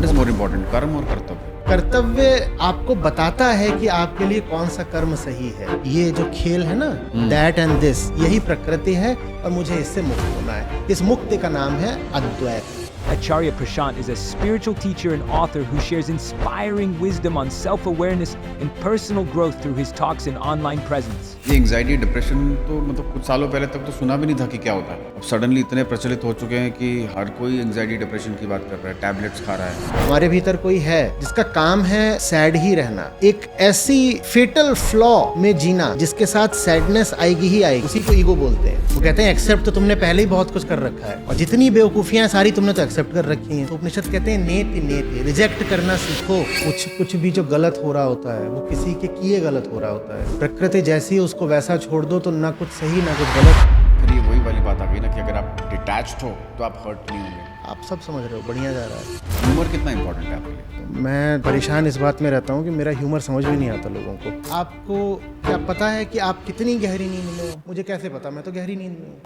What is more important, कर्म और कर्तव्य? कर्तव्य आपको बताता है कि आपके लिए कौन सा कर्म सही है। ये जो खेल है ना, दैट एंड दिस, यही प्रकृति है और मुझे इससे मुक्त होना है। इस मुक्ति का नाम है अद्वैत। Acharya Prashant is a spiritual teacher and author who shares inspiring wisdom on self-awareness and personal growth through his talks and online presence. ये एंग्जाइटी डिप्रेशन तो मतलब कुछ सालों पहले तक तो सुना भी नहीं था कि क्या होता है। अब सडनली इतने प्रचलित हो चुके हैं कि हर कोई एंग्जाइटी डिप्रेशन की बात कर रहा है, टैबलेट्स खा रहा है। हमारे भीतर कोई है जिसका काम है सैड ही रहना, एक ऐसी फेटल फ्लॉ में जीना जिसके साथ सैडनेस आएगी ही आएगी, उसी को ईगो बोलते हैं। वो कहते हैं एक्सेप्ट, तो तुमने पहले ही बहुत कुछ कर रखा है और जितनी बेवकूफियां सारी तुमने तो एक्सेप्ट कर रखी हैं। तो उपनिषद कहते हैं नेति नेति, रिजेक्ट करना सीखो। कुछ भी जो गलत हो रहा होता है वो किसी के किए गलत हो रहा होता है। प्रकृति जैसी उसको वैसा छोड़ दो तो ना कुछ सही ना कुछ गलत। फिर ये वही वाली बात आ गई ना कि अगर आप डिटैच्ड हो तो आप हर्ट नहीं होंगे। आप सब समझ रहे हो, बढ़िया जा रहा है। ह्यूमर कितना इंपॉर्टेंट है आपके लिए? मैं परेशान इस बात में रहता हूँ कि मेरा ह्यूमर समझ में नहीं आता लोगों को। आपको क्या पता है कि आप कितनी गहरी नींद में हो? मुझे कैसे पता, मैं तो गहरी नींद में हूँ।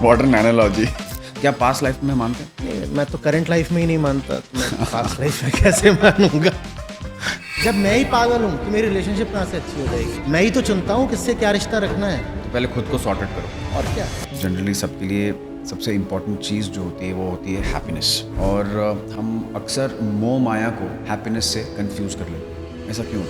Modern analogy. क्या पास्ट लाइफ में मानते हैं? मैं तो करंट लाइफ में ही नहीं मानता, मैं पास्ट लाइफ में कैसे मानूंगा? जब मैं ही पागल हूँ तो मेरी रिलेशनशिप कहाँ से अच्छी हो जाएगी? मैं ही तो चुनता हूँ किससे क्या रिश्ता रखना है। तो पहले खुद को सॉर्टेड करो। और क्या? जनरली सबके लिए सबसे इम्पोर्टेंट चीज़ जो होती है वो होती है हैप्पीनेस, और हम अक्सर मोह माया को हैप्पीनेस से कंफ्यूज कर लेते हैं। ऐसा क्यों?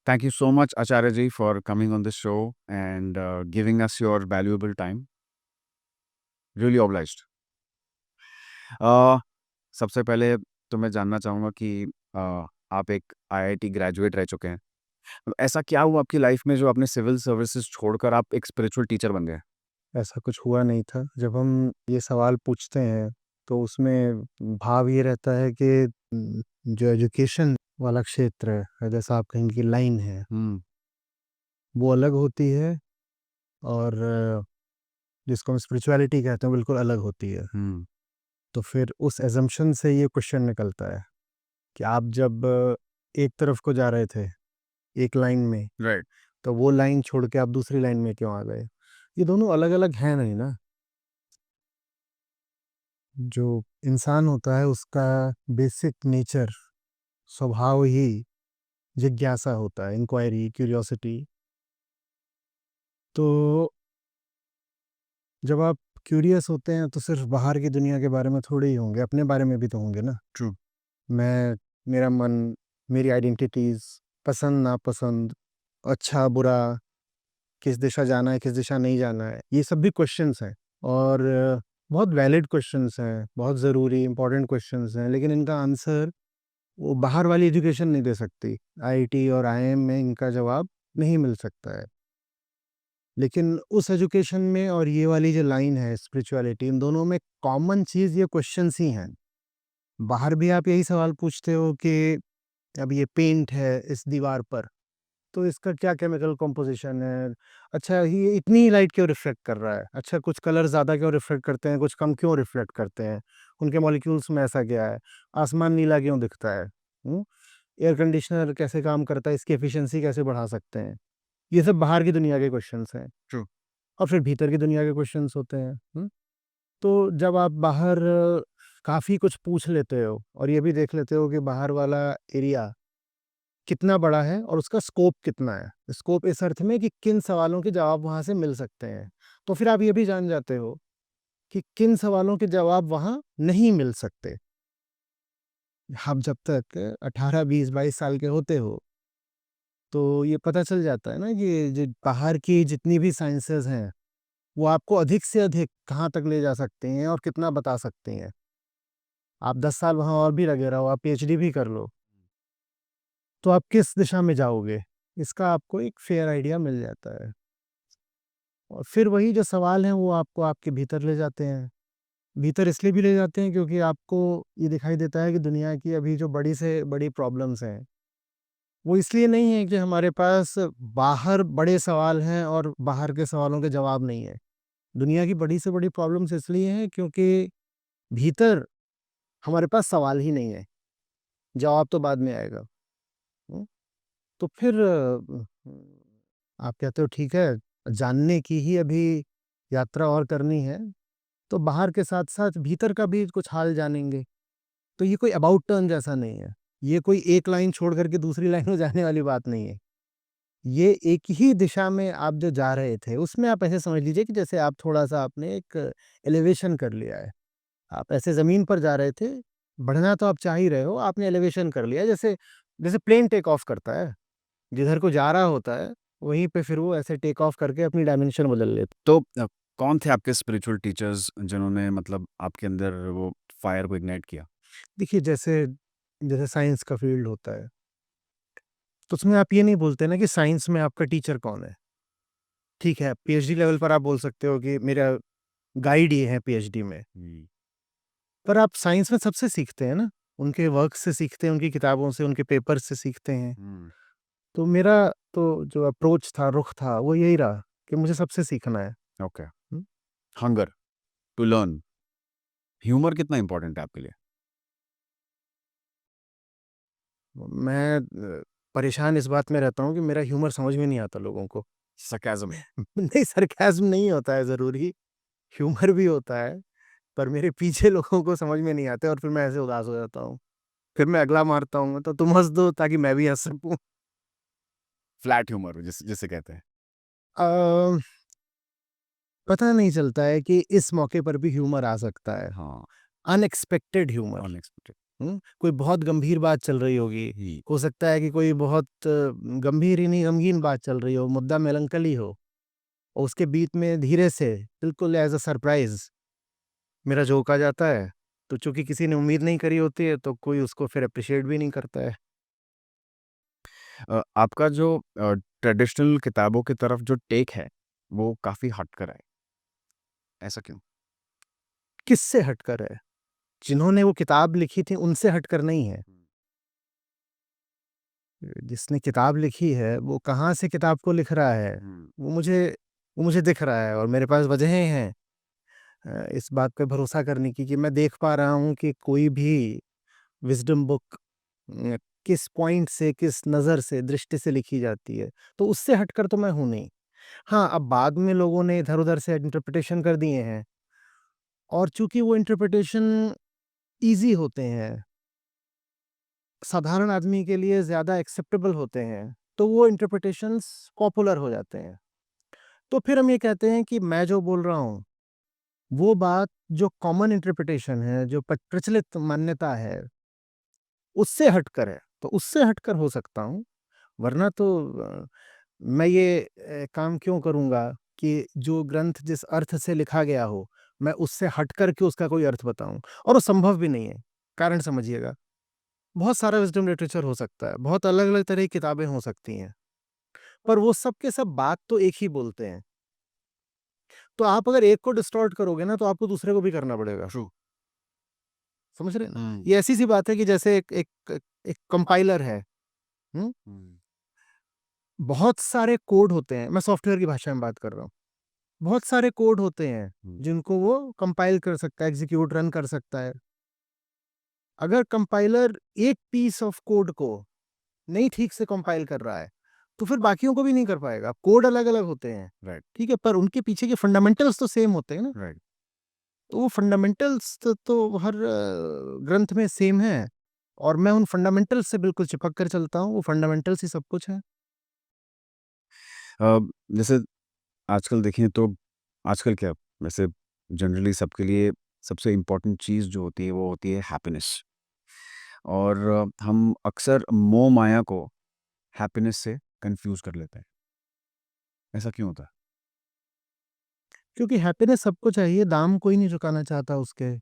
Thank you so much, Acharya ji, for coming on this show and giving us your valuable time. Really obliged. सबसे पहले तो मैं जानना चाहूँगा कि आप एक आईआईटी ग्रेजुएट रह चुके हैं। तो ऐसा क्या हुआ आपकी लाइफ में जो आपने सिविल सर्विसेज छोड़कर आप एक स्पिरिचुअल टीचर बन गए? ऐसा कुछ हुआ नहीं था। जब हम ये सवाल पूछते हैं तो उसमें भाव ये रहता है कि जो एजुकेशन वाला क्षेत्र है, जैसा आप कहेंगे कि लाइन है, वो अलग होती है और जिसको हम स्पिरिचुअलिटी कहते हैं बिल्कुल अलग होती है। तो फिर उस एजम्पशन से ये क्वेश्चन निकलता है कि आप जब एक तरफ को जा रहे थे एक लाइन में, राइट, तो वो लाइन छोड़ के आप दूसरी लाइन में क्यों आ गए? ये दोनों अलग अलग हैं नहीं ना। जो इंसान होता है उसका बेसिक नेचर, स्वभाव ही जिज्ञासा होता है, इंक्वायरी, क्यूरियोसिटी। तो जब आप क्यूरियस होते हैं तो सिर्फ बाहर की दुनिया के बारे में थोड़े ही होंगे, अपने बारे में भी तो होंगे ना। ट्रू। मैं, मेरा मन, मेरी आइडेंटिटीज, पसंद नापसंद, अच्छा बुरा, किस दिशा जाना है किस दिशा नहीं जाना है, ये सब भी क्वेश्चंस हैं और बहुत वैलिड क्वेश्चंस हैं, बहुत ज़रूरी इंपॉर्टेंट क्वेश्चंस हैं, लेकिन इनका आंसर वो बाहर वाली एजुकेशन नहीं दे सकती। आईआईटी और आईआईएम में इनका जवाब नहीं मिल सकता है। लेकिन उस एजुकेशन में और ये वाली जो लाइन है स्पिरिचुअलिटी, इन दोनों में कॉमन चीज़ ये क्वेश्चंस ही हैं। बाहर भी आप यही सवाल पूछते हो कि अब ये पेंट है इस दीवार पर, तो इसका क्या केमिकल कॉम्पोजिशन है? अच्छा, ये इतनी लाइट क्यों रिफ्लेक्ट कर रहा है? अच्छा, कुछ कलर ज़्यादा क्यों रिफ्लेक्ट करते हैं, कुछ कम क्यों रिफ्लेक्ट करते हैं? उनके मॉलिक्यूल्स में ऐसा क्या है? आसमान नीला क्यों दिखता है? एयर कंडीशनर कैसे काम करता है, इसकी एफिशिएंसी कैसे बढ़ा सकते हैं? ये सब बाहर की दुनिया के क्वेश्चंस हैं। ट्रू। और फिर भीतर की दुनिया के क्वेश्चंस होते हैं। तो जब आप बाहर काफ़ी कुछ पूछ लेते हो और ये भी देख लेते हो कि बाहर वाला एरिया कितना बड़ा है और उसका स्कोप कितना है, स्कोप इस अर्थ में कि किन सवालों के जवाब वहाँ से मिल सकते हैं, तो फिर आप ये भी जान जाते हो कि किन सवालों के जवाब वहाँ नहीं मिल सकते। आप जब तक 18, 20, 22 साल के होते हो तो ये पता चल जाता है ना कि जो बाहर की जितनी भी साइंसेस हैं वो आपको अधिक से अधिक कहाँ तक ले जा सकते हैं और कितना बता सकते हैं। आप 10 साल वहाँ और भी लगे रहो, आप पीएचडी भी कर लो, तो आप किस दिशा में जाओगे, इसका आपको एक फेयर आइडिया मिल जाता है। और फिर वही जो सवाल हैं वो आपको आपके भीतर ले जाते हैं। भीतर इसलिए भी ले जाते हैं क्योंकि आपको ये दिखाई देता है कि दुनिया की अभी जो बड़ी से बड़ी प्रॉब्लम्स हैं, वो इसलिए नहीं है कि हमारे पास बाहर बड़े सवाल हैं और बाहर के सवालों के जवाब नहीं है। दुनिया की बड़ी से बड़ी प्रॉब्लम्स इसलिए हैं क्योंकि भीतर हमारे पास सवाल ही नहीं है, जवाब तो बाद में आएगा। हुँ, तो फिर आप कहते हो ठीक है, जानने की ही अभी यात्रा और करनी है, तो बाहर के साथ-साथ भीतर का भी कुछ हाल जानेंगे। तो ये कोई अबाउट टर्न जैसा नहीं है। ये कोई एक लाइन छोड़ कर के दूसरी लाइन में जाने वाली बात नहीं है। ये एक ही दिशा में आप जो जा रहे थे, उसमें आप ऐसे समझ लीजिए कि जैसे आप थोड़ा-सा आपने एक एलिवेशन कर लिया है। आप ऐसे ज़मीन पर जा रहे थे, बढ़ना तो आप चाह ही रहे हो, आपने एलिवेशन कर लिया। जैसे जैसे प्लेन टेक ऑफ करता है, जिधर को जा रहा होता है, वहीं पे फिर वो ऐसे टेक ऑफ करके अपनी डायमेंशन बदल लेता तो कौन थे आपके स्पिरिचुअल टीचर्स जिन्होंने मतलब आपके अंदर वो फायर को इग्नाइट किया? है। देखिए जैसे जैसे साइंस का फील्ड होता है, तो उसमें आप ये नहीं बोलते ना कि साइंस में आपका टीचर कौन है। ठीक है, पीएचडी लेवल पर आप बोल सकते हो कि मेरा गाइड ये है पीएचडी में। हुँ, पर आप साइंस में सबसे सीखते हैं ना, उनके वर्क से सीखते हैं, उनकी किताबों से, उनके पेपर से सीखते हैं। हुँ, तो मेरा तो जो अप्रोच था, रुख था, वो यही रहा कि मुझे सबसे सीखना है। Okay. Hmm, hunger to learn. Humour कितना इम्पोर्टेंट है आपके लिए? मैं परेशान इस बात में रहता हूँ कि मेरा ह्यूमर समझ में नहीं आता लोगों को। सरकाज़म। नहीं, सरकाज़्म नहीं होता है ज़रूरी, ह्यूमर भी होता है, पर मेरे पीछे लोगों को समझ में नहीं आते और फिर मैं ऐसे उदास हो जाता हूँ। फिर मैं अगला मारता हूँ, तो तुम हँस दो ताकि मैं भी हँस सकूँ। फ्लैट ह्यूमर जिसे कहते हैं। अ, पता नहीं चलता है कि इस मौके पर भी ह्यूमर आ सकता है। हाँ, अनएक्सपेक्टेड ह्यूमर। अनएक्सपेक्टेड। कोई बहुत गंभीर बात चल रही होगी। ही हो सकता है कि कोई बहुत गंभीर ही नहीं, गमगीन बात चल रही हो, मुद्दा मेलंकली हो, और उसके बीच में धीरे से बिल्कुल एज़ अ सरप्राइज़ मेरा जोक आ जाता है। तो चूँकि किसी ने उम्मीद नहीं करी होती है, तो कोई उसको फिर एप्रिशिएट भी नहीं करता है। आपका जो ट्रेडिशनल किताबों की तरफ जो टेक है, वो काफ़ी हटकर है। ऐसा क्यों? किससे हटकर है? जिन्होंने वो किताब लिखी थी, उनसे हटकर नहीं है। हुँ, जिसने किताब लिखी है, वो कहाँ से किताब को लिख रहा है, हुँ, वो मुझे वो मुझे दिख रहा है और मेरे पास वजहें हैं इस बात पे भरोसा करने की कि मैं देख पा रहा हूँ कि कोई भी विज़डम बुक किस पॉइंट से, किस नज़र से, दृष्टि से लिखी जाती है। तो उससे हटकर तो मैं हूँ नहीं। हाँ, अब बाद में लोगों ने इधर-उधर से इंटरप्रिटेशन कर दिए हैं और चूँकि वो इंटरप्रिटेशन ईज़ी होते हैं, साधारण आदमी के लिए ज़्यादा एक्सेप्टेबल होते हैं, तो वो इंटरप्रिटेशंस पॉपुलर हो जाते हैं। तो फिर हम ये कहते हैं कि मैं जो बोल रहा हूँ, वो बात जो कॉमन इंटरप्रिटेशन है, जो प्रचलित मान्यता है, उससे हटकर है। तो उससे हटकर हो सकता हूँ, वरना तो मैं ये काम क्यों करूँगा कि जो ग्रंथ जिस अर्थ से लिखा गया हो, मैं उससे हट कर के उसका कोई अर्थ बताऊँ, और वो संभव भी नहीं है। कारण समझिएगा, बहुत सारा विज़डम लिटरेचर हो सकता है, बहुत अलग-अलग तरह की किताबें हो सकती हैं, पर वो सब के सब बात तो एक ही बोलते हैं। तो आप अगर एक को डिस्टॉर्ट करोगे ना, तो आपको दूसरे को भी करना पड़ेगा। ट्रू। समझ रहे हैं ना? हुँ, ये ऐसी-सी बात है कि जैसे एक कंपाइलर है, हुँ? हुँ, बहुत सारे कोड होते हैं, मैं सॉफ्टवेयर की भाषा में बात कर रहा हूँ। बहुत सारे कोड होते हैं, हुँ, जिनको वो कंपाइल कर सकता है, एग्ज़ीक्यूट रन कर सकता है। अगर कंपाइलर एक पीस ऑफ कोड को नहीं ठीक से कंपाइल कर रहा है, तो फिर बाकियों को भी नहीं कर पाएगा। कोड अलग-अलग होते हैं, राइट, ठीक है? पर उनके पीछे के फंडामेंटल्स तो सेम होते हैं ना। राइट। तो वो फंडामेंटल्स तो हर ग्रंथ में सेम है और मैं उन फंडामेंटल्स से बिल्कुल चिपक कर चलता हूँ, वो फंडामेंटल्स ही सब कुछ है। अ, जैसे आजकल देखें तो आजकल क्या वैसे जनरली सबके लिए सबसे इम्पोर्टेंट चीज़ जो होती है वो होती है हैप्पीनेस और हम अक्सर मोह माया को हैप्पीनेस से कंफ्यूज कर लेते हैं। ऐसा क्यों होता है? क्योंकि हैप्पीनेस सबको चाहिए, दाम कोई नहीं चुकाना चाहता उसके।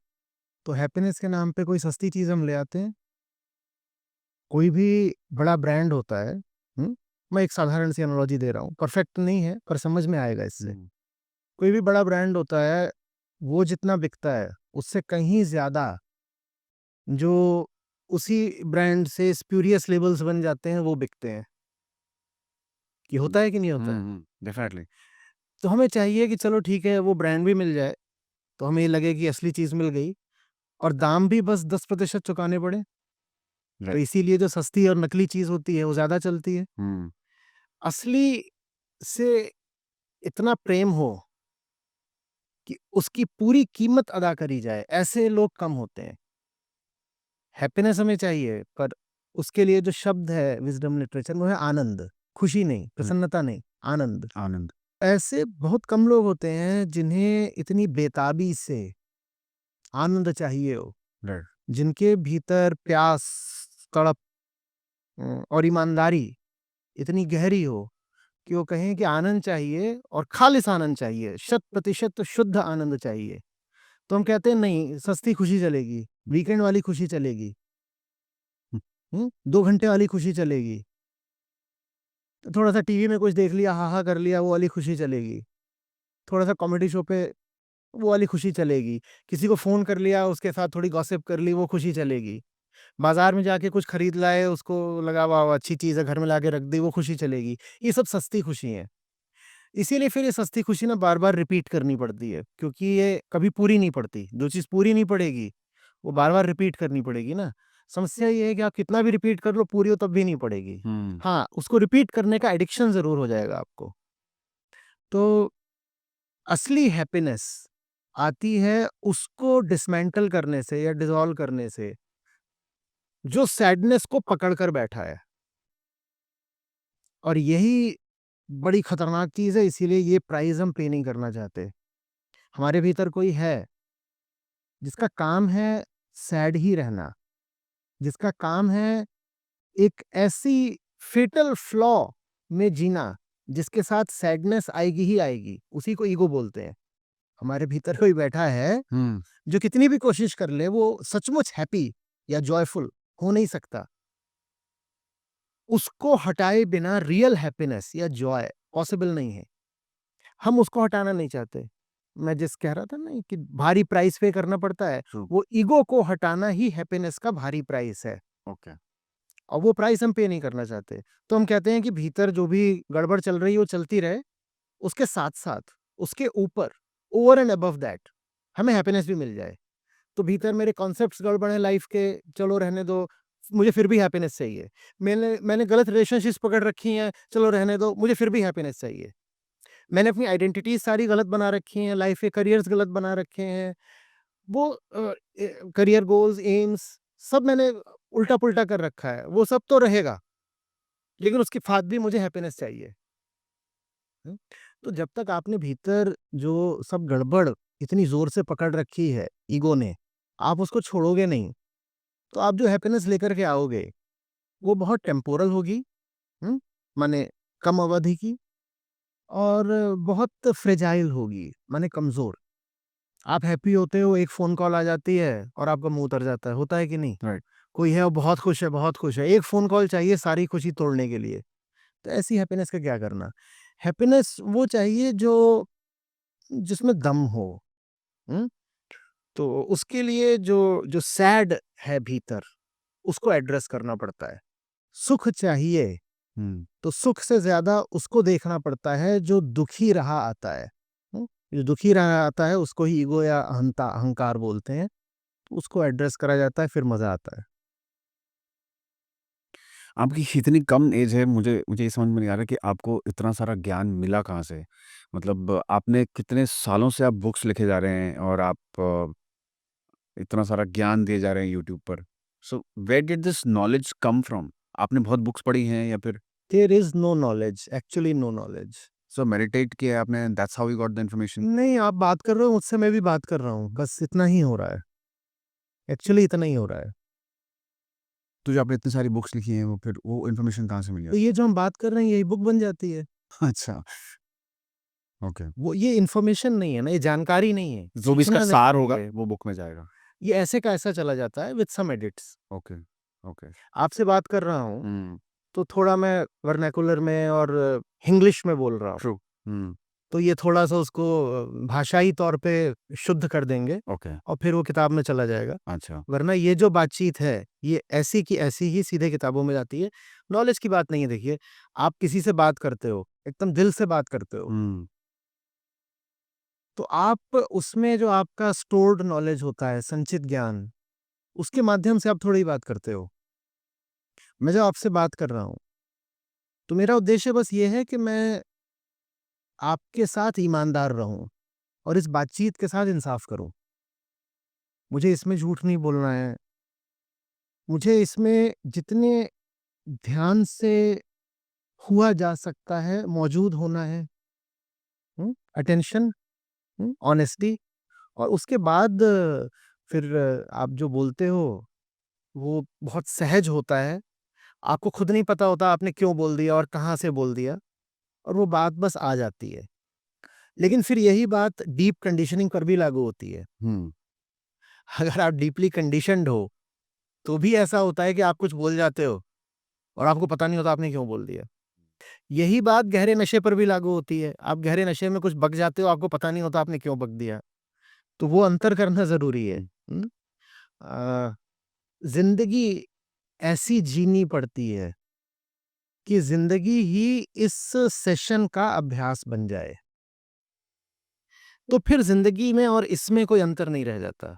तो हैप्पीनेस के नाम पे कोई सस्ती चीज़ हम ले आते हैं। कोई भी बड़ा ब्रांड होता है, हुँ? मैं एक साधारण सी एनालॉजी दे रहा हूँ, परफेक्ट नहीं है पर समझ में आएगा इससे। हुँ, कोई भी बड़ा ब्रांड होता है, वो जितना बिकता है, उससे कहीं ज़्यादा जो उसी ब्रांड से स्प्यूरियस लेबल्स बन जाते हैं, वो बिकते हैं। ये हुँ, होता है कि नहीं होता हुँ, है? हुँ, डेफ़िनेटली। तो हमें चाहिए कि चलो ठीक है, वो ब्रांड भी मिल जाए, तो हमें ये लगे कि असली चीज़ मिल गई। और दाम भी बस 10% चुकाने पड़े। तो राइट। इसीलिए जो सस्ती और नकली चीज होती है वो ज्यादा चलती है। असली से इतना प्रेम हो कि उसकी पूरी कीमत अदा करी जाए, ऐसे लोग कम होते हैं। हैप्पीनेस हमें चाहिए, पर उसके लिए जो शब्द है विजडम लिटरेचर में, वो है आनंद। खुशी नहीं, प्रसन्नता नहीं, आनंद। आनंद। ऐसे बहुत कम लोग होते हैं जिन्हें इतनी बेताबी से आनंद चाहिए हो, राइट। जिनके भीतर प्यास, तड़प और ईमानदारी इतनी गहरी हो कि वो कहें कि आनंद चाहिए और खालिस आनंद चाहिए, 100% शुद्ध आनंद चाहिए। तो हम कहते हैं नहीं, सस्ती खुशी चलेगी, वीकेंड वाली खुशी चलेगी, 2 घंटे वाली खुशी चलेगी, तो थोड़ा सा टीवी में कुछ देख लिया, हा हा कर लिया, वो वाली खुशी चलेगी, थोड़ा सा कॉमेडी शो पे वो वाली खुशी चलेगी, किसी को फोन कर लिया, उसके साथ थोड़ी गॉसिप कर ली, वो खुशी चलेगी, बाजार में जाके कुछ खरीद लाए, उसको लगा वाह अच्छी चीज है, घर में लाके रख दी, वो खुशी चलेगी। ये सब सस्ती खुशी है। इसीलिए फिर ये सस्ती खुशी ना बार बार रिपीट करनी पड़ती है, क्योंकि ये कभी पूरी नहीं पड़ती। जो चीज पूरी नहीं पड़ेगी वो बार बार रिपीट करनी पड़ेगी ना। समस्या ये है कि आप कितना भी रिपीट कर लो, पूरी हो तब भी नहीं पड़ेगी। हाँ, उसको रिपीट करने का एडिक्शन जरूर हो जाएगा आपको। तो असली हैप्पीनेस आती है उसको डिसमेंटल करने से या डिसॉल्व करने से जो सैडनेस को पकड़ कर बैठा है। और यही बड़ी खतरनाक चीज है, इसीलिए ये प्राइस हम पे नहीं करना चाहते। हमारे भीतर कोई है जिसका काम है सैड ही रहना, जिसका काम है एक ऐसी फेटल फ्लॉ में जीना जिसके साथ सैडनेस आएगी ही आएगी, उसी को ईगो बोलते हैं। हमारे भीतर कोई बैठा है जो कितनी भी कोशिश कर ले वो सचमुच हैप्पी या जॉयफुल हो नहीं सकता। उसको हटाए बिना रियल हैप्पीनेस या जॉय पॉसिबल नहीं है। हम उसको हटाना नहीं चाहते। मैं जिस कह रहा था ना कि भारी प्राइस पे करना पड़ता है, वो ईगो को हटाना ही हैप्पीनेस का भारी प्राइस है। ओके। और वो प्राइस हम पे नहीं करना चाहते। तो हम कहते हैं कि भीतर जो भी गड़बड़ चल रही है वो चलती रहे, उसके साथ साथ, उसके ऊपर, ओवर एंड अबव दैट हमें हैप्पीनेस भी मिल जाए। तो भीतर मेरे कॉन्सेप्ट्स गड़बड़ हैं लाइफ के, चलो रहने दो, मुझे फिर भी हैप्पीनेस चाहिए। मैंने गलत रिलेशनशिप्स पकड़ रखी हैं, चलो रहने दो, मुझे फिर भी हैप्पीनेस चाहिए। मैंने अपनी आइडेंटिटीज सारी गलत बना रखी हैं, लाइफ के करियर्स गलत बना रखे हैं, वो करियर गोल्स, एम्स सब मैंने उल्टा पुल्टा कर रखा है, वो सब तो रहेगा, लेकिन उसके बाद भी मुझे हैप्पीनेस चाहिए। हम्म? तो जब तक आपने भीतर जो सब गड़बड़ इतनी जोर से पकड़ रखी है ईगो ने, आप उसको छोड़ोगे नहीं, तो आप जो हैप्पीनेस लेकर के आओगे वो बहुत टेम्पोरल होगी, माने कम अवधि की, और बहुत फ्रेजाइल होगी, माने कमजोर। आप हैप्पी होते हो, एक फोन कॉल आ जाती है और आपका मुंह उतर जाता है, होता है कि नहीं? राइट। कोई है वो बहुत खुश है, बहुत खुश है, एक फोन कॉल चाहिए सारी खुशी तोड़ने के लिए। तो ऐसी हैप्पीनेस का क्या करना? हैप्पीनेस वो चाहिए जो जिसमें दम हो। हम्म? तो उसके लिए जो जो सैड है भीतर, उसको एड्रेस करना पड़ता है। सुख चाहिए तो सुख से ज्यादा उसको देखना पड़ता है जो दुखी रहा आता है। जो दुखी रहा आता है उसको ही ईगो या अहंकार बोलते हैं। तो उसको एड्रेस करा जाता है, फिर मजा आता है। आपकी इतनी कम एज है, मुझे मुझे ये समझ में नहीं आ रहा कि आपको इतना सारा ज्ञान मिला कहाँ से? मतलब आपने कितने सालों से आप बुक्स लिखे जा रहे हैं और आप इतना सारा ज्ञान दिए जा रहे हैं यूट्यूब पर। So where did this knowledge come from? आपने बहुत बुक्स पढ़ी हैं या फिर there is no knowledge, actually no knowledge. So meditate किया है आपने, that's how you got the information? नहीं, आप बात कर रहे हो मुझसे, मैं भी बात कर रहा हूँ, बस इतना ही हो रहा है। एक्चुअली इतना ही हो रहा है। तो जो आपने इतनी सारी बुक्स लिखी हैं वो फिर वो इन्फॉर्मेशन कहाँ से मिली तो आपको? ये जो हम बात कर रहे हैं यही बुक बन जाती है। अच्छा। ओके। वो ये इन्फॉर्मेशन नहीं है ना, ये जानकारी नहीं है, जो भी इसका सीखना सार नहीं होगा है। वो बुक में जाएगा। ये ऐसे का ऐसा चला जाता है with some edits. Okay. Okay. आपसे बात कर रहा हूँ हम्म। तो थोड़ा मैं वर्नाकुलर में और इंग्लिश में बोल रहा हूँ, ट्रू। हम्म। तो ये थोड़ा सा उसको भाषाई तौर पे शुद्ध कर देंगे ओके। और फिर वो किताब में चला जाएगा। अच्छा। वरना ये जो बातचीत है ये ऐसी की ऐसी ही सीधे किताबों में जाती है। नॉलेज की बात नहीं है। देखिए, आप किसी से बात करते हो, एकदम दिल से बात करते हो, हम्म। तो आप उसमें जो आपका स्टोर्ड नॉलेज होता है, संचित ज्ञान, उसके माध्यम से आप थोड़ी बात करते हो। मैं जब आपसे बात कर रहा हूँ, तो मेरा उद्देश्य बस ये है कि मैं आपके साथ ईमानदार रहूं और इस बातचीत के साथ इंसाफ करूं। मुझे इसमें झूठ नहीं बोलना है। मुझे इसमें जितने ध्यान से हुआ जा सकता है मौजूद होना है। अटेंशन, ऑनेस्टी, और उसके बाद फिर आप जो बोलते हो वो बहुत सहज होता है। आपको खुद नहीं पता होता आपने क्यों बोल दिया और कहाँ से बोल दिया, और वो बात बस आ जाती है। लेकिन फिर यही बात डीप कंडीशनिंग पर भी लागू होती है। अगर आप डीपली कंडीशनड हो तो भी ऐसा होता है कि आप कुछ बोल जाते हो और आपको पता नहीं होता आपने क्यों बोल दिया। यही बात गहरे नशे पर भी लागू होती है। आप गहरे नशे में कुछ बक जाते हो, आपको पता नहीं होता आपने क्यों बक दिया। तो वो अंतर करना जरूरी है। आ, जिंदगी ऐसी जीनी पड़ती है कि जिंदगी ही इस सेशन का अभ्यास बन जाए, तो फिर जिंदगी में और इसमें कोई अंतर नहीं रह जाता।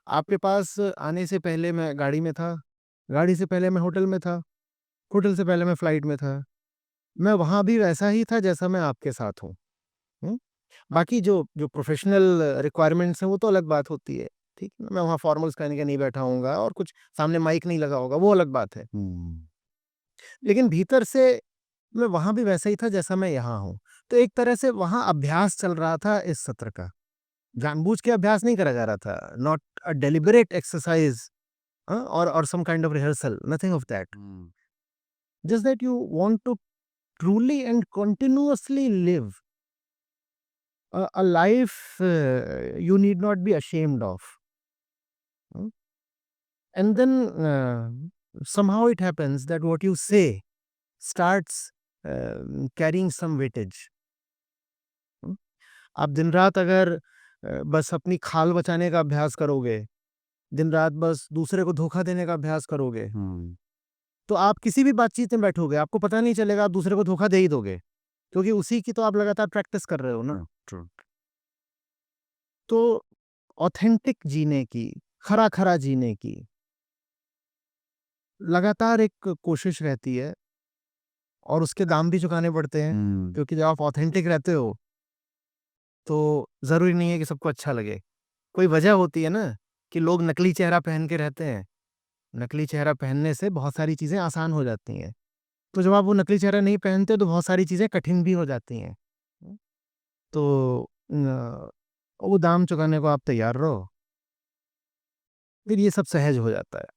आपके पास आने से पहले मैं गाड़ी में था, गाड़ी से पहले मैं होटल में था, होटल से पहले मैं फ्लाइट में था। मैं वहां भी वैसा ही था जैसा मैं आपके साथ हूँ। हम्म? बाकी जो जो प्रोफेशनल रिक्वायरमेंट्स हैं वो तो अलग बात होती है। ठीक है ना, मैं वहाँ फॉर्मल्स पहन के नहीं बैठा हूँगा और कुछ सामने माइक नहीं लगा होगा, वो अलग बात है। लेकिन भीतर से मैं वहां भी वैसा ही था जैसा मैं यहाँ हूँ। तो एक तरह से वहां अभ्यास चल रहा था इस सत्र का। जानबूझ के अभ्यास नहीं करा जा रहा था, not a deliberate exercise or some kind of rehearsal, nothing of that. Just that you want to truly and continuously live a life you need not be ashamed of. Hmm? And then somehow it happens that what you say starts carrying some weightage. Hmm? आप दिन रात अगर बस अपनी खाल बचाने का अभ्यास करोगे, दिन रात बस दूसरे को धोखा देने का अभ्यास करोगे, तो आप किसी भी बातचीत में बैठोगे, आपको पता नहीं चलेगा, आप दूसरे को धोखा दे ही दोगे, क्योंकि उसी की तो आप लगातार प्रैक्टिस कर रहे हो ना। तो ऑथेंटिक जीने की, खरा खरा जीने की लगातार एक कोशिश रहती है, और उसके दाम भी चुकाने पड़ते हैं। क्योंकि जब आप ऑथेंटिक रहते हो तो जरूरी नहीं है कि सबको अच्छा लगे। कोई वजह होती है ना कि लोग नकली चेहरा पहन के रहते हैं। नकली चेहरा पहनने से बहुत सारी चीजें आसान हो जाती हैं। तो जब आप वो नकली चेहरा नहीं पहनते तो बहुत सारी चीजें कठिन भी हो जाती हैं। तो वो दाम चुकाने को आप तैयार रहो, फिर ये सब सहज हो जाता है,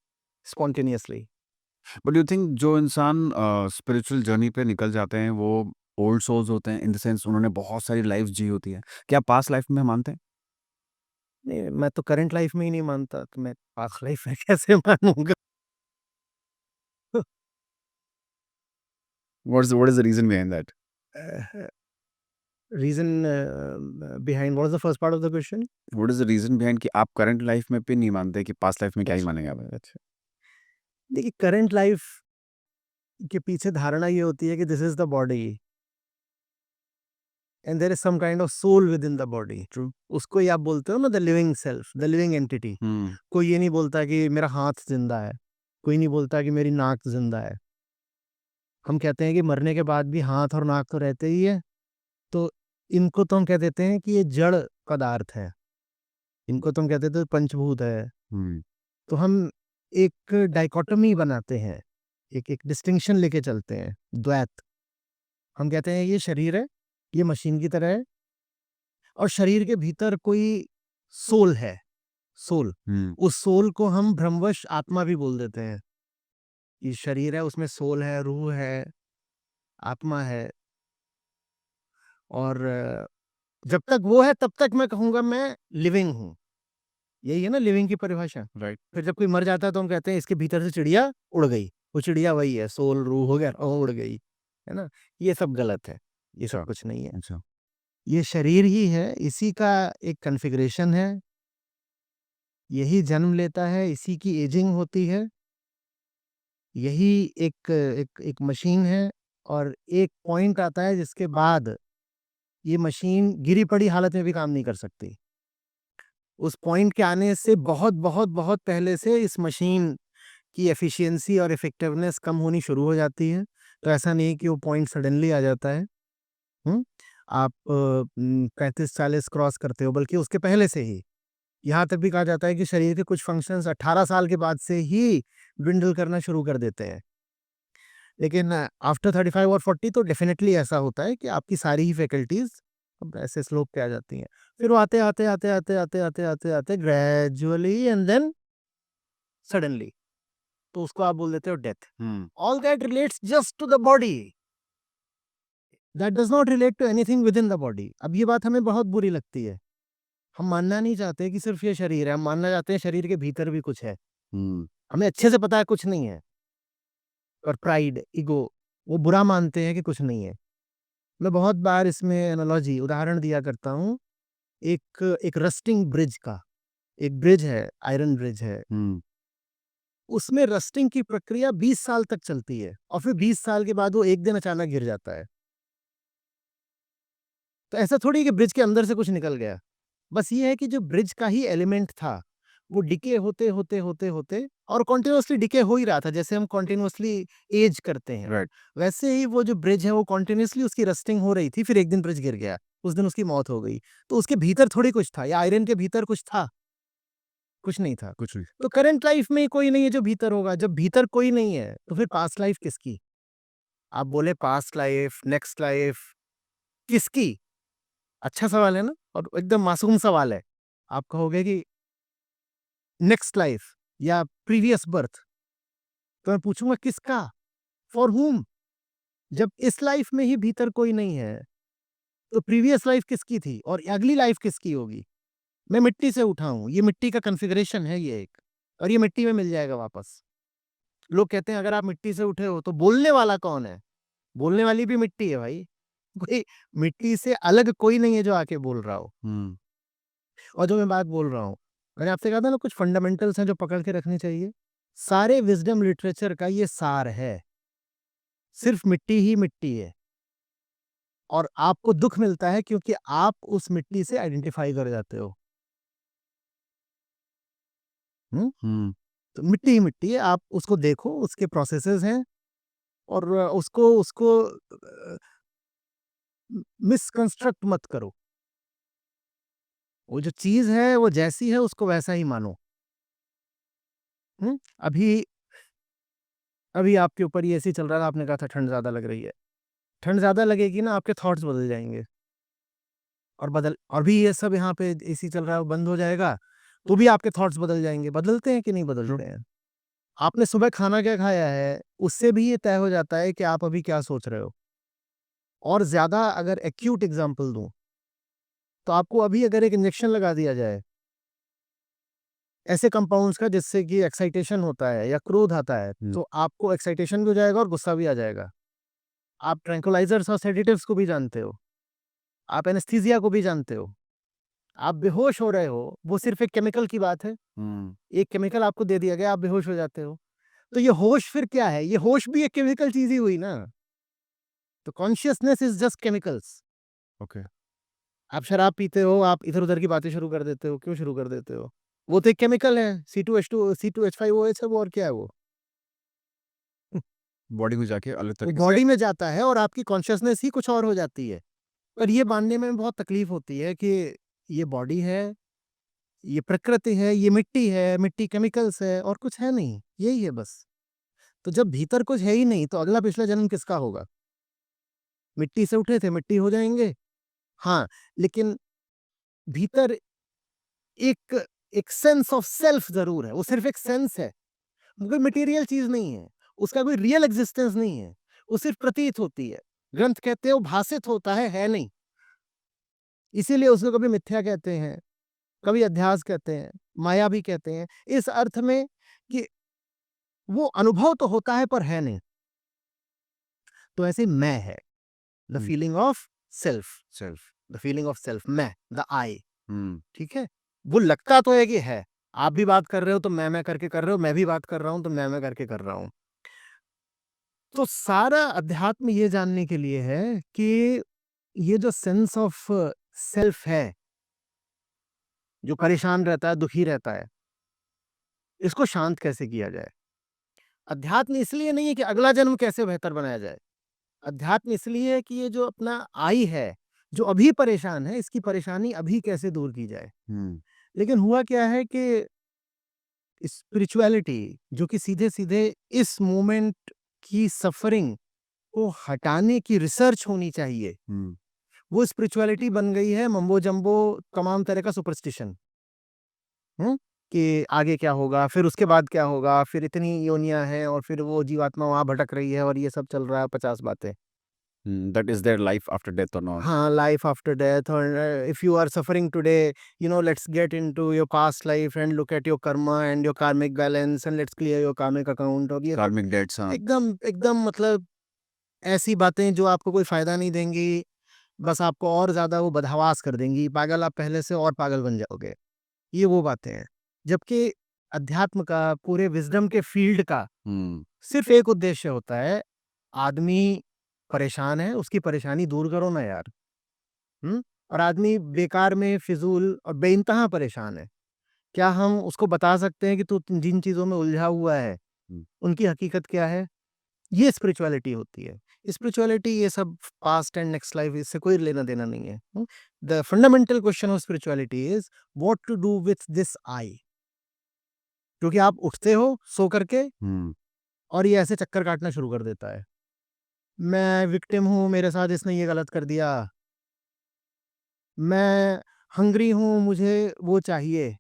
स्पॉन्टेनियसली। बट यू थिंक जो इंसान स्पिरिचुअल जर्नी पे निकल जाते हैं वो ओल्ड सोल्स होते हैं, इन द सेंस उन्होंने बहुत सारी लाइफ जी होती है, क्या पास्ट लाइफ में मानते हैं? नहीं, मैं तो करंट लाइफ में ही नहीं मानता, तो मैं पास्ट लाइफ में कैसे मानूंगा? What is the reason behind that? Reason behind what is the first part of the question? What is the reason behind कि आप करंट लाइफ में भी नहीं मानते कि पास्ट लाइफ में क्या ही अच्छा, मानेंगे आप? अच्छा। देखिए, करंट लाइफ के पीछे धारणा ये होती है कि this is the body and there is some kind of soul with in the body. True. उसको ही आप बोलते हो ना the living self, the living entity. कोई ये नहीं बोलता कि मेरा हाथ जिंदा है, कोई नहीं बोलता कि मेरी नाक जिंदा है। हम कहते हैं कि मरने के बाद भी हाथ और नाक तो रहते ही है। तो इनको तो हम कह देते हैं कि ये जड़ पदार्थ है, इनको तो हम कहते थे पंचभूत है। तो हम एक डाइकोटमी बनाते हैं, एक एक डिस्टिंक्शन लेके चलते हैं, द्वैत। हम कहते हैं ये शरीर है, ये मशीन की तरह है, और शरीर के भीतर कोई सोल है, सोल। उस सोल को हम भ्रमवश आत्मा भी बोल देते हैं। ये शरीर है, उसमें सोल है, रूह है, आत्मा है। और जब तक वो है तब तक मैं कहूंगा मैं लिविंग हूँ। यही है ना लिविंग की परिभाषा, राइट? फिर जब कोई मर जाता है तो हम कहते हैं इसके भीतर से चिड़िया उड़ गई। वो चिड़िया वही है, सोल रूह हो गया, वो उड़ गई, है ना? ये सब गलत है, ये सब कुछ नहीं है। अच्छा। ये शरीर ही है, इसी का एक कॉन्फ़िगरेशन है, यही जन्म लेता है, इसी की एजिंग होती है, यही एक एक एक मशीन है। और एक पॉइंट आता है जिसके बाद ये मशीन गिरी पड़ी हालत में भी काम नहीं कर सकती। उस पॉइंट के आने से बहुत बहुत बहुत पहले से इस मशीन की एफिशिएंसी और इफेक्टिवनेस कम होनी शुरू हो जाती है। तो ऐसा नहीं है कि वो पॉइंट सडनली आ जाता है। आप 35-40 क्रॉस करते हो, बल्कि उसके पहले से ही। यहाँ तक भी कहा जाता है कि शरीर के कुछ फंक्शंस 18 साल के बाद से ही dwindle करना शुरू कर देते हैं। लेकिन आफ्टर 35 और 40 तो डेफिनेटली ऐसा होता है कि आपकी सारी ही फैकल्टीज अब ऐसे स्लोप पे आ जाती हैं। फिर वो आते आते आते आते आते आते आते आते ग्रेजुअली एंड देन सडनली, तो उसको आप बोल देते हो death. All that relates just to the body, that does not relate to anything with in the body. अब ये बात हमें बहुत बुरी लगती है। हम मानना नहीं चाहते कि सिर्फ ये शरीर है, हम मानना चाहते हैं शरीर के भीतर भी कुछ है। हमें अच्छे से पता है कुछ नहीं है, और प्राइड, ईगो, वो बुरा मानते हैं कि कुछ नहीं है। मैं बहुत बार इसमें एनालॉजी, उदाहरण दिया करता हूँ। एक एक रस्टिंग ब्रिज का, एक ब्रिज है, आयरन ब्रिज है, उसमें रस्टिंग की प्रक्रिया 20 साल तक चलती है, और फिर 20 साल के बाद वो एक दिन अचानक गिर जाता है। तो ऐसा थोड़ी कि ब्रिज के अंदर से कुछ निकल गया। बस ये है कि जो ब्रिज का ही एलिमेंट था, वो डिके होते होते होते होते और कॉन्टिन्यूसली डिके हो ही रहा था। जैसे हम कॉन्टिन्यूसली एज करते हैं, राइट। वैसे ही वो जो ब्रिज है वो कॉन्टिन्यूसली उसकी रस्टिंग हो रही थी। फिर एक दिन ब्रिज गिर गया, उस दिन उसकी मौत हो गई। तो उसके भीतर थोड़ी कुछ था, या आयरन के भीतर कुछ था? कुछ नहीं था। कुछ नहीं। तो करंट लाइफ में कोई नहीं है जो भीतर होगा। जब भीतर कोई नहीं है तो फिर पास्ट लाइफ किसकी? आप बोले पास्ट लाइफ, नेक्स्ट लाइफ किसकी? अच्छा सवाल है ना, और एकदम मासूम सवाल है। आप कहोगे कि नेक्स्ट लाइफ या प्रीवियस बर्थ, तो मैं पूछूंगा किसका? For whom? जब इस लाइफ में ही भीतर कोई नहीं है, तो प्रीवियस लाइफ किसकी थी और अगली लाइफ किसकी होगी? मैं मिट्टी से उठा हूं, ये मिट्टी का कन्फिगरेशन है ये एक, और ये मिट्टी में मिल जाएगा वापस। लोग कहते हैं अगर आप मिट्टी से उठे हो तो बोलने वाला कौन है? बोलने वाली भी मिट्टी है भाई। कोई मिट्टी से अलग कोई नहीं है जो आके बोल रहा हो। और जो मैं बात बोल रहा हूँ, मैंने आपसे कहा था ना, कुछ फंडामेंटल्स हैं जो पकड़ के रखनी चाहिए। सारे विजडम लिटरेचर का ये सार है। सिर्फ मिट्टी ही मिट्टी है, और आपको दुख मिलता है क्योंकि आप उस मिट्टी से आइडेंटिफाई कर जाते हो। तो मिट्टी ही मिट्टी है, आप उसको देखो, उसके प्रोसेसेस हैं, और उसको उसको मिसकंस्ट्रक्ट मत करो। वो जो चीज है वो जैसी है उसको वैसा ही मानो। अभी अभी आपके ऊपर ये ऐसे ही चल रहा था, आपने कहा था ठंड ज्यादा लग रही है। ठंड ज्यादा लगेगी ना, आपके थॉट्स बदल जाएंगे, और भी ये सब यहाँ पे एसी चल रहा है, वो बंद हो जाएगा तो भी आपके थॉट्स बदल जाएंगे। बदलते हैं कि नहीं बदलते हैं? आपने सुबह खाना क्या खाया है, उससे भी ये तय हो जाता है कि आप अभी क्या सोच रहे हो। और ज्यादा अगर एक्यूट एग्जांपल दूं, तो आपको अभी अगर एक इंजेक्शन लगा दिया जाए ऐसे कंपाउंड्स का जिससे कि एक्साइटेशन होता है या क्रोध आता है, तो आपको एक्साइटेशन भी हो जाएगा और गुस्सा भी आ जाएगा। आप ट्रैंकुलाइजर्स और सेडेटिव्स को भी जानते हो, आप एनेस्थीसिया को भी जानते हो। आप बेहोश हो रहे हो, वो सिर्फ एक केमिकल की बात है। एक केमिकल आपको दे दिया गया, आप बेहोश हो जाते हो। तो ये होश फिर क्या है? ये होश भी एक केमिकल चीज ही हुई ना। तो consciousness is just chemicals. Okay. आप शराब पीते हो, आप इधर उधर की बातें शुरू कर देते हो। क्यों शुरू कर देते हो? वो तो एक केमिकल है, C2H2 C2H5OH है वो, और क्या है वो? बॉडी में जाके अलग वो तरीके से। बॉडी में जाता है और आपकी कॉन्शियसनेस ही कुछ और हो जाती है। पर ये मानने में बहुत तकलीफ होती है कि ये बॉडी है, ये प्रकृति है, ये मिट्टी है, मिट्टी केमिकल्स है, और कुछ है नहीं, यही है बस। तो जब भीतर कुछ है ही नहीं, तो अगला पिछला जन्म किसका होगा? मिट्टी से उठे थे, मिट्टी हो जाएंगे। हाँ, लेकिन भीतर एक एक सेंस ऑफ सेल्फ जरूर है। वो सिर्फ एक सेंस है, कोई मटेरियल चीज नहीं है, उसका कोई रियल एग्जिस्टेंस नहीं है, वो सिर्फ प्रतीत होती है। ग्रंथ कहते हैं वो भासित होता है नहीं। इसीलिए उसको कभी मिथ्या कहते हैं, कभी अध्यास कहते हैं, माया भी कहते हैं, इस अर्थ में कि वो अनुभव तो होता है पर है नहीं। तो ऐसे मैं है, the feeling of self, the feeling of self, मैं, द आई। ठीक है, वो लगता तो है कि है। आप भी बात कर रहे हो तो मैं करके कर रहे हो, मैं भी बात कर रहा हूं तो मैं करके कर रहा हूं। तो सारा अध्यात्म ये जानने के लिए है कि ये जो सेंस ऑफ सेल्फ है, जो परेशान रहता है, दुखी रहता है, इसको शांत कैसे किया जाए? अध्यात्म इसलिए नहीं है कि अगला जन्म कैसे बेहतर बनाया जाए। अध्यात्म इसलिए है कि ये जो अपना आई है, जो अभी परेशान है, इसकी परेशानी अभी कैसे दूर की जाए। हुँ, लेकिन हुआ क्या है कि स्पिरिचुअलिटी जो कि सीधे-सीधे इस मोमेंट की सफरिंग को हटाने की रिसर्च होनी चाहिए, हुँ, वो स्पिरिचुअलिटी बन गई है मम्बो-जम्बो तमाम तरह का सुपरस्टिशन। हुँ? कि आगे क्या होगा, फिर उसके बाद क्या होगा, फिर इतनी योनियाँ हैं और फिर वो जीवात्मा वहाँ भटक रही है और ये सब चल रहा है 50 बातें। Hmm, that is there life after death और नॉट? हाँ, लाइफ आफ्टर डेथ और if you are suffering today, let's get into your past life and look at your karma and your karmic balance and let's clear your karmic account और ये सब कार्मिक dates, हाँ। एकदम एकदम मतलब ऐसी बातें जो आपको कोई फ़ायदा नहीं देंगी, बस आपको और ज़्यादा वो बदहवास कर देंगी, पागल आप पहले से और पागल बन जाओगे। ये वो बातें हैं। जबकि अध्यात्म का, पूरे विज़डम के फ़ील्ड का हुँ, सिर्फ़ एक उद्देश्य होता है, आदमी परेशान है, उसकी परेशानी दूर करो ना यार। हुँ? और आदमी बेकार में फ़िज़ूल और बेइंतहा परेशान है। क्या हम उसको बता सकते हैं कि तू जिन चीज़ों में उलझा हुआ है, हुँ, उनकी हकीकत क्या है? ये स्पिरिचुअलिटी होती है। स्पिरिचुअलिटी ये सब पास्ट एंड नेक्स्ट लाइफ इससे कोई लेना-देना नहीं है। The fundamental question of spirituality is what to do with this I? क्योंकि आप उठते हो सो करके हुँ, और ये ऐसे चक्कर काटना शुरू कर देता है। मैं विक्टिम हूँ, मेरे साथ इसने ये गलत कर दिया। मैं हंग्री हूँ, मुझे वो चाहिए।